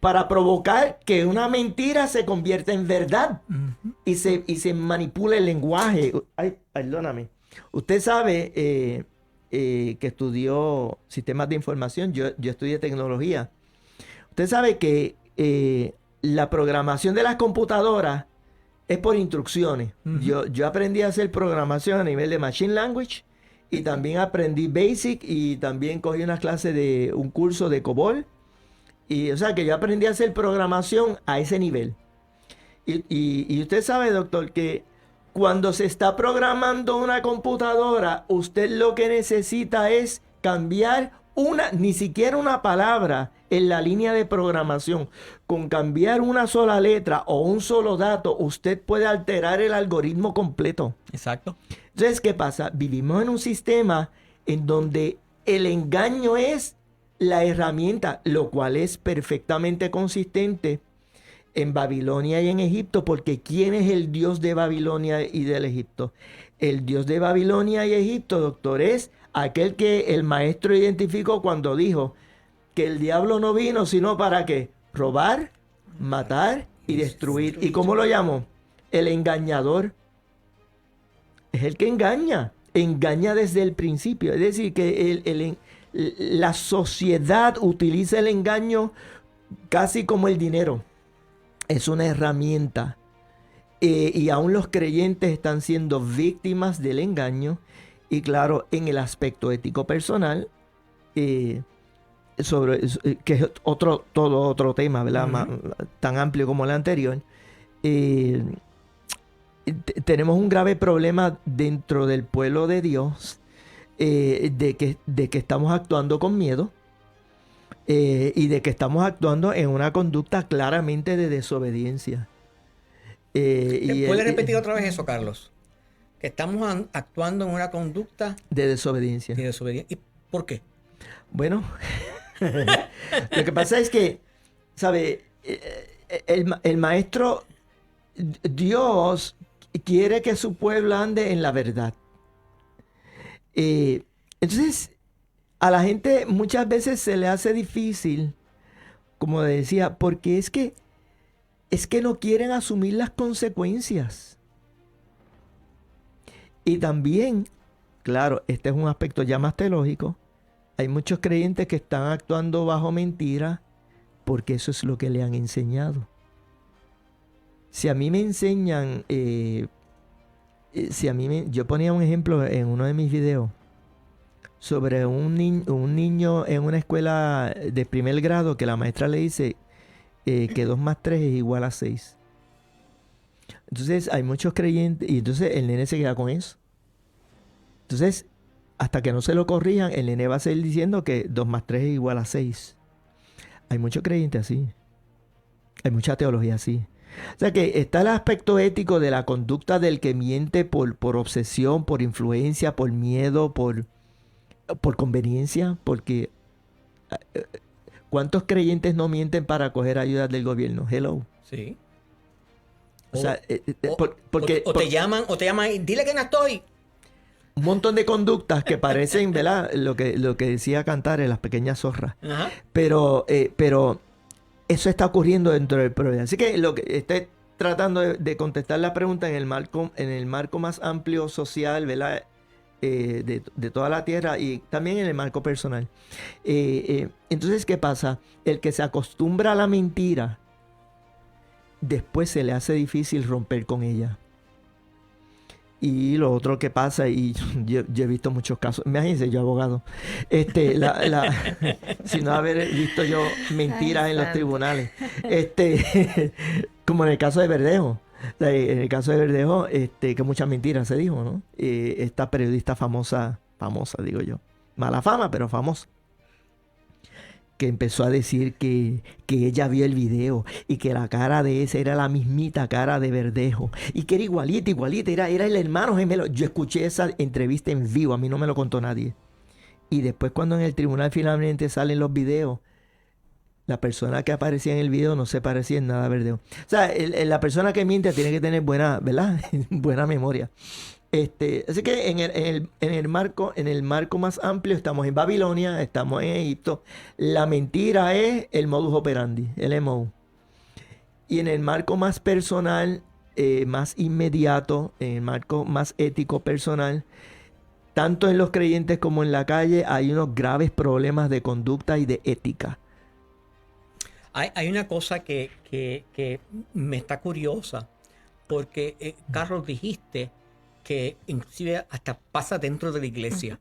Para provocar que una mentira se convierta en verdad y se manipule el lenguaje. Ay, perdóname. Usted sabe que estudió sistemas de información, yo estudié tecnología. Usted sabe que la programación de las computadoras es por instrucciones. Yo aprendí a hacer programación a nivel de Machine Language y también aprendí Basic y también cogí unas clases de un curso de COBOL. Y o sea que yo aprendí a hacer programación a ese nivel. Y usted sabe, doctor, que cuando se está programando una computadora, usted lo que necesita es cambiar ni siquiera una palabra en la línea de programación. Con cambiar una sola letra o un solo dato, usted puede alterar el algoritmo completo. Exacto. Entonces, ¿qué pasa? Vivimos en un sistema en donde el engaño es la herramienta, lo cual es perfectamente consistente en Babilonia y en Egipto, porque ¿quién es el Dios de Babilonia y del Egipto? El Dios de Babilonia y Egipto, doctor, es aquel que el maestro identificó cuando dijo que el diablo no vino sino para ¿qué? Robar, matar y destruir. ¿Y cómo lo llamó? El engañador. Es el que engaña desde el principio. Es decir, que la sociedad utiliza el engaño casi como el dinero. Es una herramienta. Y aún los creyentes están siendo víctimas del engaño. Y claro, en el aspecto ético personal, que es todo otro tema, ¿verdad? Tan amplio como el anterior. Tenemos un grave problema dentro del pueblo de Dios de que estamos actuando con miedo y de que estamos actuando en una conducta claramente de desobediencia. ¿Puede repetir otra vez eso, Carlos? Que estamos actuando en una conducta de desobediencia. ¿Y por qué? Bueno, lo que pasa es que, ¿sabe? El maestro Dios quiere que su pueblo ande en la verdad. Entonces, a la gente muchas veces se le hace difícil, como decía, porque es que no quieren asumir las consecuencias. Y también, claro, este es un aspecto ya más teológico. Hay muchos creyentes que están actuando bajo mentira porque eso es lo que le han enseñado. Si a mí me enseñan si a mí yo ponía un ejemplo en uno de mis videos sobre un niño en una escuela de primer grado que la maestra le dice que 2 más 3 es igual a 6. Entonces hay muchos creyentes y entonces el nene se queda con eso. Entonces, hasta que no se lo corrijan, el nene va a seguir diciendo que 2 más 3 es igual a 6. Hay muchos creyentes así. Hay mucha teología así. O sea que está el aspecto ético de la conducta del que miente por obsesión, por influencia, por miedo, por conveniencia, porque ¿cuántos creyentes no mienten para coger ayuda del gobierno? Hello. Sí. O sea, o te llaman y dile que no estoy. Un montón de conductas que parecen, ¿verdad? Lo que decía Cantar en Las Pequeñas Zorras. Ajá. Pero eso está ocurriendo dentro del problema. Así que lo que estoy tratando de contestar la pregunta en el marco más amplio social, ¿verdad? De toda la tierra y también en el marco personal. Entonces, ¿qué pasa? El que se acostumbra a la mentira, después se le hace difícil romper con ella. Y lo otro que pasa, y yo he visto muchos casos, imagínense, yo abogado, si no haber visto yo mentiras en los tribunales, como en el caso de Verdejo. En el caso de Verdejo, que muchas mentiras se dijo, ¿no? Esta periodista famosa, digo yo, mala fama, pero famosa, que empezó a decir que ella vio el video y que la cara de ese era la mismita cara de Verdejo y que era igualita, era el hermano gemelo. Yo escuché esa entrevista en vivo, a mí no me lo contó nadie. Y después cuando en el tribunal finalmente salen los videos, la persona que aparecía en el video no se parecía en nada a Verdejo. O sea, la persona que miente tiene que tener buena, ¿verdad? Buena memoria. Así que en el marco más amplio estamos en Babilonia, estamos en Egipto. La mentira es el modus operandi, el MO. Y en el marco más personal, más inmediato, en el marco más ético personal, tanto en los creyentes como en la calle, hay unos graves problemas de conducta y de ética. Hay una cosa que me está curiosa, porque Carlos, dijiste que inclusive hasta pasa dentro de la iglesia.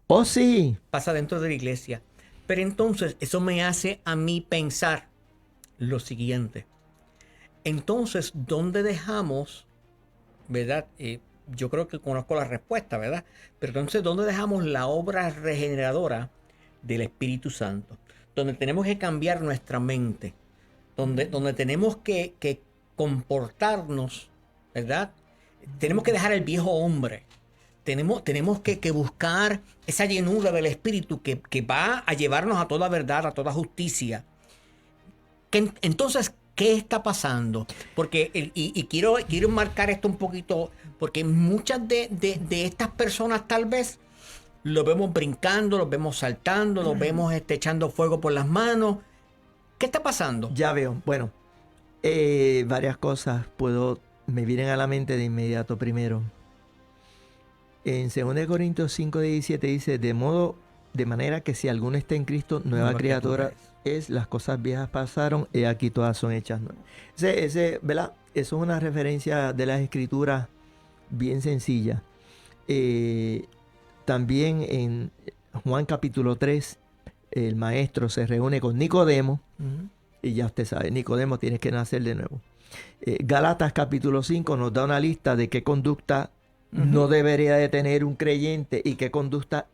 ¡Oh, sí! Pasa dentro de la iglesia. Pero entonces eso me hace a mí pensar lo siguiente. Entonces, ¿dónde dejamos, verdad? Yo creo que conozco la respuesta, ¿verdad? Pero entonces, ¿dónde dejamos la obra regeneradora del Espíritu Santo? Donde tenemos que cambiar nuestra mente. Donde tenemos que comportarnos, ¿verdad? Tenemos que dejar el viejo hombre. Tenemos que buscar esa llenura del Espíritu que va a llevarnos a toda verdad, a toda justicia. Entonces, ¿qué está pasando? Porque, quiero marcar esto un poquito, porque muchas de estas personas tal vez lo vemos brincando, los vemos saltando, los vemos echando fuego por las manos. ¿Qué está pasando? Ya veo. Bueno, varias cosas me vienen a la mente de inmediato. Primero, en 2 Corintios 5:17 dice, de manera que si alguno está en Cristo, nueva criatura es, las cosas viejas pasaron, y aquí todas son hechas nuevas. ¿Verdad? Eso es una referencia de las Escrituras bien sencilla. También en Juan capítulo 3, el maestro se reúne con Nicodemo, y ya usted sabe, Nicodemo tiene que nacer de nuevo. Gálatas capítulo 5 nos da una lista de qué conducta no debería de tener un creyente y qué conducta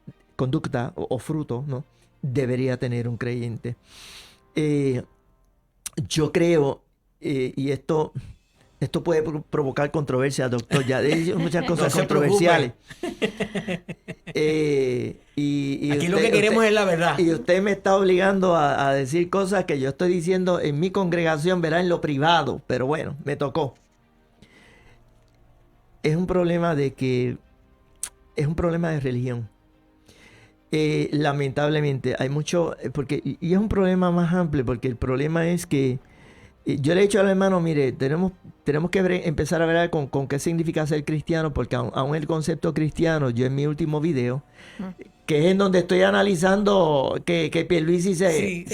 o fruto, ¿no?, debería tener un creyente. Yo creo, y esto puede provocar controversia, doctor, ya he dicho muchas cosas controversiales. Aquí lo que queremos es la verdad. Y usted me está obligando a decir cosas que yo estoy diciendo en mi congregación, verá, en lo privado, pero bueno, me tocó. Es un problema de religión. Lamentablemente hay mucho, y es un problema más amplio, porque el problema es que yo le he dicho al hermano, mire, tenemos que empezar a ver con qué significa ser cristiano, porque aún el concepto cristiano, yo en mi último video, que es en donde estoy analizando que Pierluisi se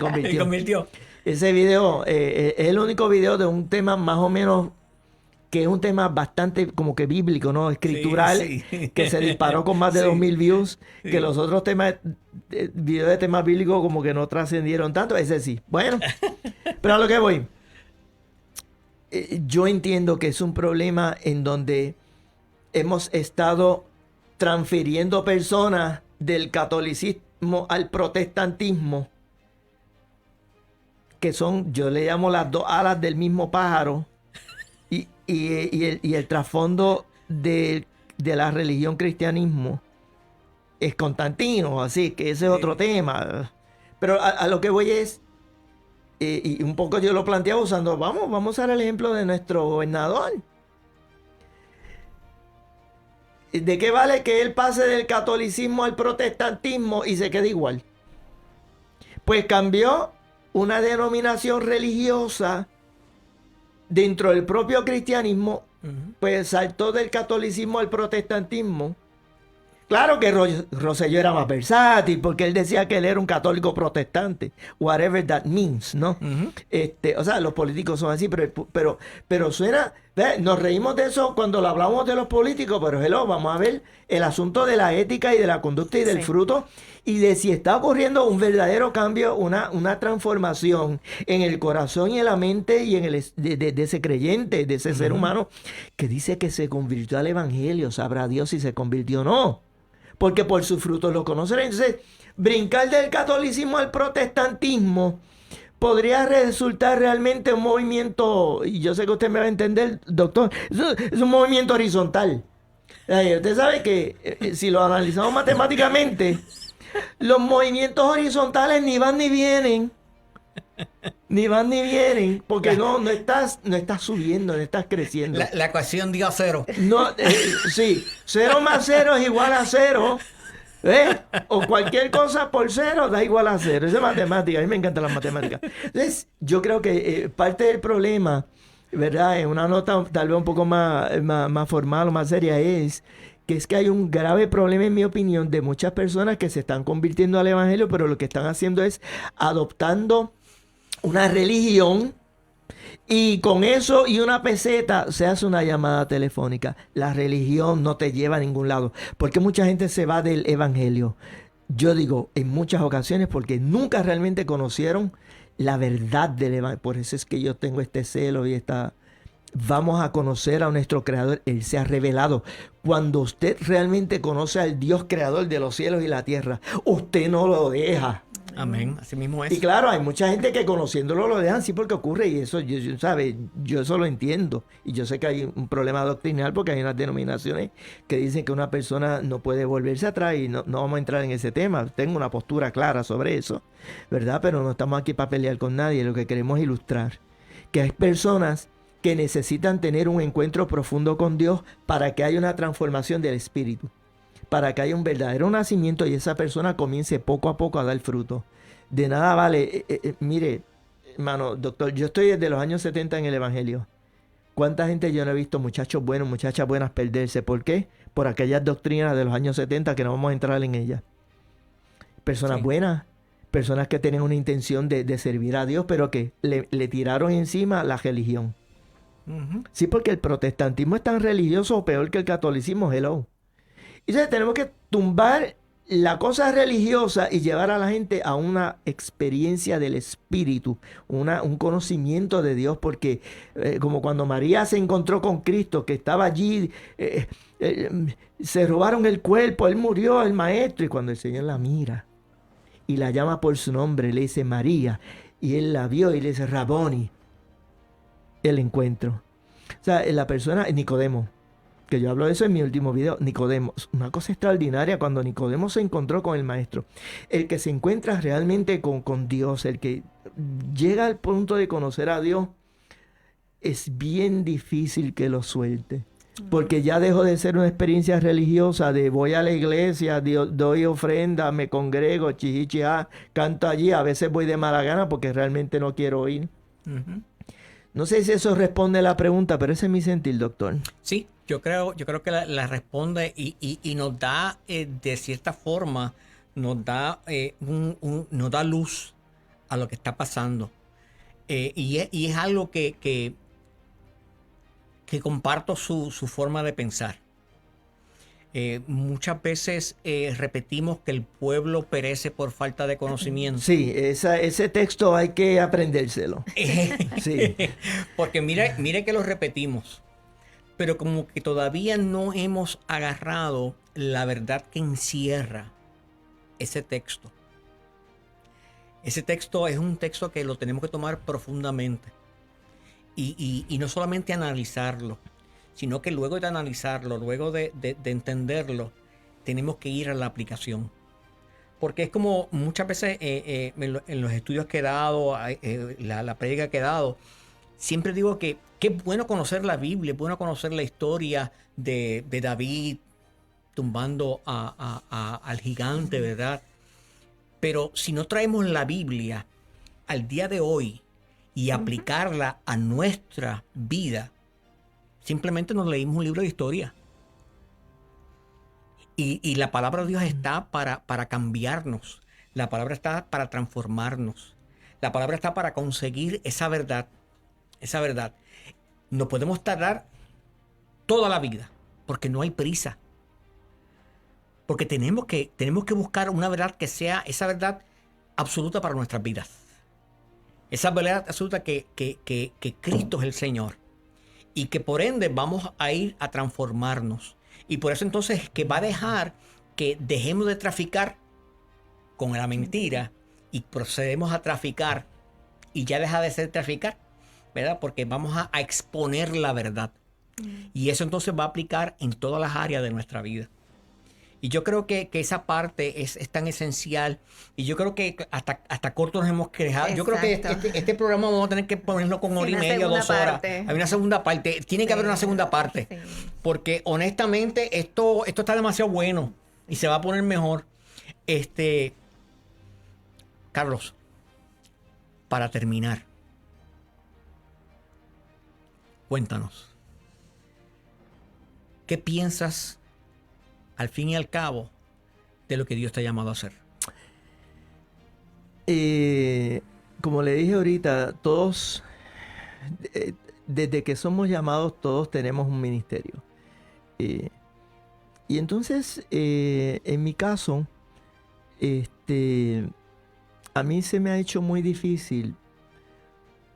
convirtió. Ese video es el único video de un tema más o menos que es un tema bastante como que bíblico, ¿no? Escritural, Sí. que se disparó con más de Sí. 2,000 views, Sí. que los otros temas, videos de temas bíblicos como que no trascendieron tanto, ese sí. Bueno, pero a lo que voy. Yo entiendo que es un problema en donde hemos estado transfiriendo personas del catolicismo al protestantismo, que son, yo le llamo las dos alas del mismo pájaro, y el trasfondo de la religión cristianismo es Constantino, así que ese es otro tema. Pero a lo que voy es, y un poco yo lo planteaba usando, vamos a usar el ejemplo de nuestro gobernador. ¿De qué vale que él pase del catolicismo al protestantismo y se quede igual? Pues cambió una denominación religiosa dentro del propio cristianismo, pues saltó del catolicismo al protestantismo. Claro que Rosselló era más versátil porque él decía que él era un católico protestante, whatever that means, ¿no? O sea, los políticos son así, pero suena, ¿ves? Nos reímos de eso cuando lo hablamos de los políticos, pero hello, vamos a ver el asunto de la ética y de la conducta y del fruto y de si está ocurriendo un verdadero cambio, una transformación en el corazón y en la mente y en de ese creyente, de ese ser humano que dice que se convirtió al evangelio, sabrá Dios si se convirtió o no. Porque por sus frutos lo conocerán. Entonces, brincar del catolicismo al protestantismo podría resultar realmente un movimiento, y yo sé que usted me va a entender, doctor, es un movimiento horizontal. Usted sabe que si lo analizamos matemáticamente, los movimientos horizontales ni van ni vienen. Ni van ni vienen, porque no estás subiendo, no estás creciendo. La ecuación dio a cero. No, sí, 0 más 0 es igual a 0. O cualquier cosa por 0 da igual a 0. Eso es matemática, a mí me encantan las matemáticas. Entonces, yo creo que parte del problema, ¿verdad? En una nota tal vez un poco más formal o más seria es que hay un grave problema, en mi opinión, de muchas personas que se están convirtiendo al evangelio, pero lo que están haciendo es adoptando una religión y con eso y una peseta se hace una llamada telefónica. La religión no te lleva a ningún lado. ¿Por qué mucha gente se va del evangelio? Yo digo, en muchas ocasiones porque nunca realmente conocieron la verdad del evangelio. Por eso es que yo tengo este celo y esta... Vamos a conocer a nuestro creador. Él se ha revelado. Cuando usted realmente conoce al Dios creador de los cielos y la tierra, usted no lo deja. Amén, así mismo es. Y claro, hay mucha gente que conociéndolo lo dejan, sí, porque ocurre, y eso, yo eso lo entiendo. Y yo sé que hay un problema doctrinal porque hay unas denominaciones que dicen que una persona no puede volverse atrás y no vamos a entrar en ese tema. Tengo una postura clara sobre eso, ¿verdad? Pero no estamos aquí para pelear con nadie, lo que queremos es ilustrar que hay personas que necesitan tener un encuentro profundo con Dios para que haya una transformación del espíritu, para que haya un verdadero nacimiento y esa persona comience poco a poco a dar fruto. De nada vale, mire, hermano, doctor, yo estoy desde los años 70 en el evangelio. ¿Cuánta gente yo no he visto, muchachos buenos, muchachas buenas, perderse? ¿Por qué? Por aquellas doctrinas de los años 70 que no vamos a entrar en ellas. Personas buenas, personas que tienen una intención de servir a Dios, pero que le tiraron encima la religión. Sí, porque el protestantismo es tan religioso o peor que el catolicismo, hello. Y entonces tenemos que tumbar la cosa religiosa y llevar a la gente a una experiencia del espíritu, un conocimiento de Dios, porque como cuando María se encontró con Cristo, que estaba allí, se robaron el cuerpo, él murió, el maestro, y cuando el Señor la mira y la llama por su nombre, le dice María, y él la vio y le dice Raboni, el encuentro. O sea, la persona, Nicodemo, que yo hablo de eso en mi último video, Nicodemo, una cosa extraordinaria cuando Nicodemo se encontró con el maestro. El que se encuentra realmente con Dios, el que llega al punto de conocer a Dios, es bien difícil que lo suelte. Porque ya dejó de ser una experiencia religiosa de voy a la iglesia, doy ofrenda, me congrego, chichichá, canto allí, a veces voy de mala gana porque realmente no quiero ir. No sé si eso responde a la pregunta, pero ese es mi sentir, doctor. Sí, yo creo que la responde y nos da, de cierta forma, nos da luz a lo que está pasando. Y es algo que que comparto su forma de pensar. Muchas veces repetimos que el pueblo perece por falta de conocimiento. Sí, ese texto hay que aprendérselo. Sí. Porque mire que lo repetimos, pero como que todavía no hemos agarrado la verdad que encierra ese texto. Ese texto es un texto que lo tenemos que tomar profundamente y no solamente analizarlo, sino que luego de analizarlo, luego de entenderlo, tenemos que ir a la aplicación. Porque es como muchas veces en los estudios que he dado, la prédica que he dado, siempre digo que es bueno conocer la Biblia, es bueno conocer la historia de David tumbando al gigante, ¿verdad? Pero si no traemos la Biblia al día de hoy y aplicarla a nuestra vida, simplemente nos leímos un libro de historia. Y la palabra de Dios está para cambiarnos. La palabra está para transformarnos. La palabra está para conseguir esa verdad. Esa verdad. No podemos tardar toda la vida porque no hay prisa. Porque tenemos que buscar una verdad que sea esa verdad absoluta para nuestras vidas. Esa verdad absoluta que Cristo es el Señor. Y que por ende vamos a ir a transformarnos. Y por eso entonces es que va a dejar que dejemos de traficar con la mentira y procedemos a traficar y ya deja de ser traficar, ¿verdad? Porque vamos a exponer la verdad. Y eso entonces va a aplicar en todas las áreas de nuestra vida. Y yo creo que esa parte es tan esencial. Y yo creo que hasta corto nos hemos quejado. Yo creo que este programa vamos a tener que ponerlo con hora y media, 2 horas. Hay una segunda parte. Tiene que haber una segunda parte. Sí. Porque honestamente esto está demasiado bueno. Y se va a poner mejor. Carlos, para terminar, cuéntanos. ¿Qué piensas al fin y al cabo de lo que Dios te ha llamado a hacer? Como le dije ahorita, todos, desde que somos llamados, todos tenemos un ministerio. Y entonces, en mi caso, a mí se me ha hecho muy difícil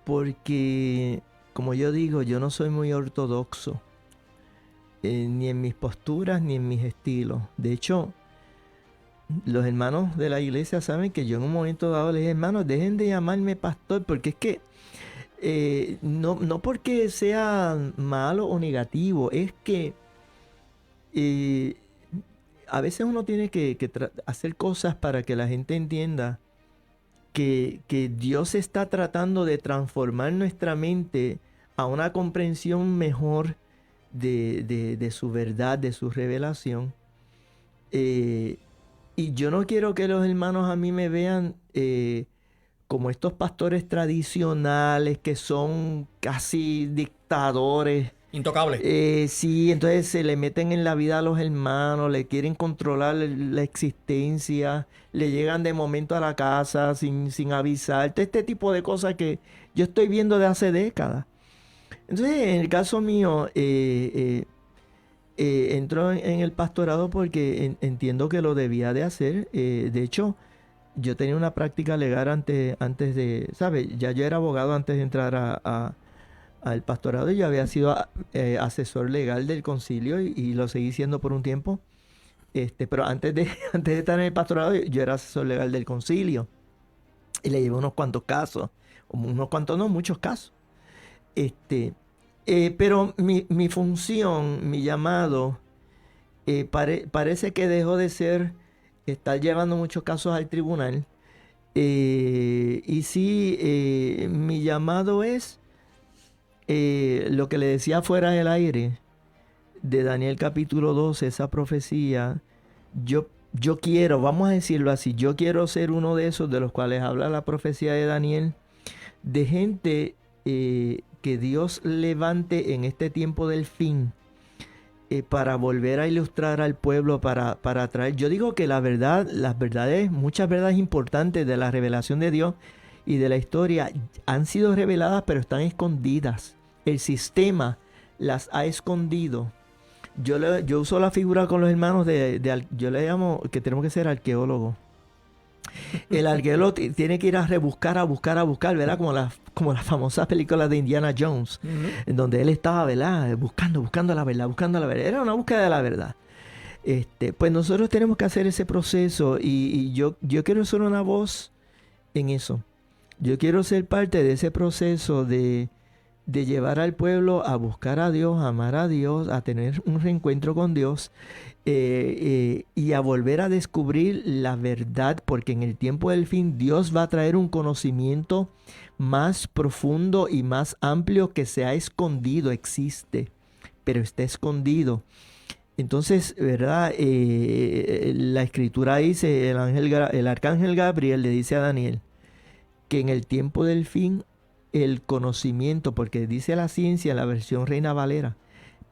porque, como yo digo, yo no soy muy ortodoxo. Ni en mis posturas ni en mis estilos. De hecho, los hermanos de la iglesia saben que yo en un momento dado les dije, hermanos, dejen de llamarme pastor, porque es que no porque sea malo o negativo, es que a veces uno tiene que hacer cosas para que la gente entienda que Dios está tratando de transformar nuestra mente a una comprensión mejor de su verdad, de su revelación. Y yo no quiero que los hermanos a mí me vean como estos pastores tradicionales que son casi dictadores. Intocables. Sí, entonces se le meten en la vida a los hermanos, le quieren controlar la existencia, le llegan de momento a la casa sin avisar. Este tipo de cosas que yo estoy viendo de hace décadas. Entonces, en el caso mío, entro en el pastorado porque entiendo que lo debía de hacer. De hecho, yo tenía una práctica legal antes de, ¿sabes? Ya yo era abogado antes de entrar al pastorado. Yo había sido asesor legal del concilio y lo seguí siendo por un tiempo. Pero antes de estar en el pastorado, yo era asesor legal del concilio. Y le llevé unos cuantos casos. Unos cuantos, no, muchos casos. Pero mi función, mi llamado, parece que dejó de ser estar llevando muchos casos al tribunal. Y sí, mi llamado es lo que le decía fuera del aire de Daniel capítulo 12, esa profecía. Yo quiero, vamos a decirlo así, yo quiero ser uno de esos de los cuales habla la profecía de Daniel, de gente que Dios levante en este tiempo del fin para volver a ilustrar al pueblo, para traer. Yo digo que las verdades, muchas verdades importantes de la revelación de Dios y de la historia han sido reveladas, pero están escondidas. El sistema las ha escondido. Yo uso la figura con los hermanos yo le llamo que tenemos que ser arqueólogos. El arqueólogo tiene que ir a rebuscar, a buscar, ¿verdad? Como las famosas películas de Indiana Jones, en donde él estaba, ¿verdad? Buscando la verdad. Era una búsqueda de la verdad. Pues nosotros tenemos que hacer ese proceso y yo quiero ser una voz en eso. Yo quiero ser parte de ese proceso de llevar al pueblo a buscar a Dios, a amar a Dios, a tener un reencuentro con Dios y a volver a descubrir la verdad, porque en el tiempo del fin Dios va a traer un conocimiento más profundo y más amplio que se ha escondido, existe, pero está escondido. Entonces, ¿verdad? La escritura dice, el arcángel Gabriel le dice a Daniel que en el tiempo del fin el conocimiento, porque dice la ciencia en la versión Reina Valera,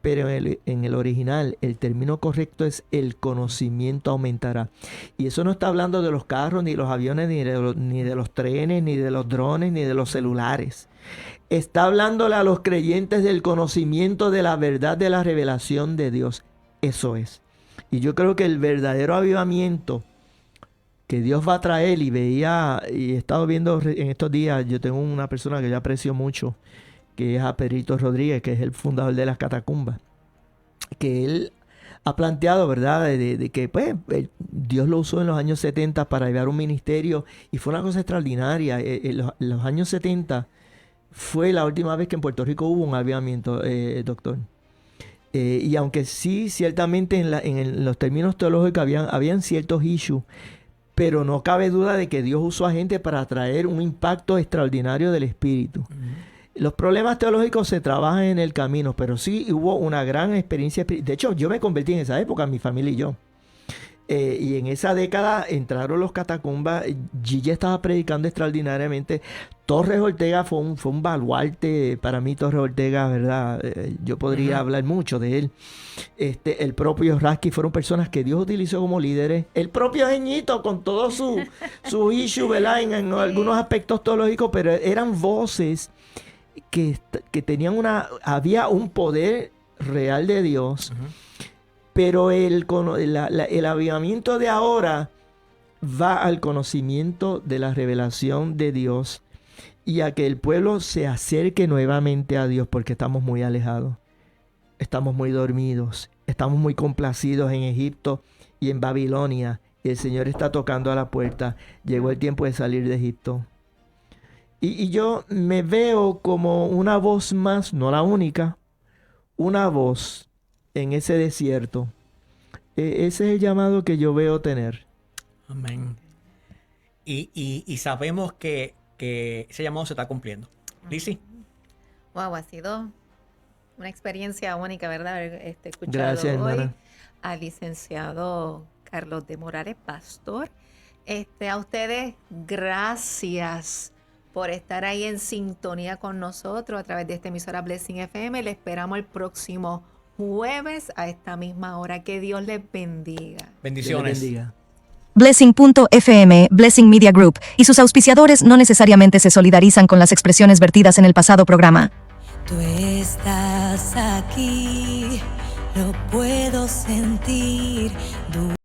pero en el original el término correcto es el conocimiento aumentará. Y eso no está hablando de los carros, ni los aviones, ni de los trenes, ni de los drones, ni de los celulares. Está hablándole a los creyentes del conocimiento de la verdad de la revelación de Dios. Eso es. Y yo creo que el verdadero avivamiento que Dios va a traer, y he estado viendo en estos días, yo tengo una persona que yo aprecio mucho, que es a Pedrito Rodríguez, que es el fundador de las Catacumbas, que él ha planteado, ¿verdad?, de que pues, Dios lo usó en los años 70 para llevar un ministerio, y fue una cosa extraordinaria. En los años 70 fue la última vez que en Puerto Rico hubo un avivamiento, doctor. Y aunque sí, ciertamente en los términos teológicos habían ciertos issues, pero no cabe duda de que Dios usó a gente para traer un impacto extraordinario del Espíritu. Los problemas teológicos se trabajan en el camino, pero sí hubo una gran experiencia. De hecho, yo me convertí en esa época, mi familia y yo. Y en esa década entraron los Catacumbas. Gigi estaba predicando extraordinariamente. Torres Ortega fue un baluarte para mí. Torres Ortega, ¿verdad? Yo podría hablar mucho de él. El propio Rasky fueron personas que Dios utilizó como líderes. El propio Jeñito con todo su issue, ¿verdad? En algunos aspectos teológicos, pero eran voces que tenían había un poder real de Dios. Pero el avivamiento de ahora va al conocimiento de la revelación de Dios y a que el pueblo se acerque nuevamente a Dios, porque estamos muy alejados, estamos muy dormidos, estamos muy complacidos en Egipto y en Babilonia, y el Señor está tocando a la puerta. Llegó el tiempo de salir de Egipto. Y yo me veo como una voz más, no la única, una voz en ese desierto. Ese es el llamado que yo veo tener. Amén. Y sabemos que ese llamado se está cumpliendo. Lizzy. Wow, ha sido una experiencia única, ¿verdad? Haber escuchado Gracias, hoy hermana. al licenciado Carlos de Morales, pastor. A ustedes, gracias por estar ahí en sintonía con nosotros a través de esta emisora Blessing FM. Le esperamos el próximo jueves a esta misma hora. Que Dios les bendiga. Bendiciones. Dios les bendiga. Blessing.fm, Blessing Media Group y sus auspiciadores no necesariamente se solidarizan con las expresiones vertidas en el pasado programa. Tú estás aquí, lo puedo sentir.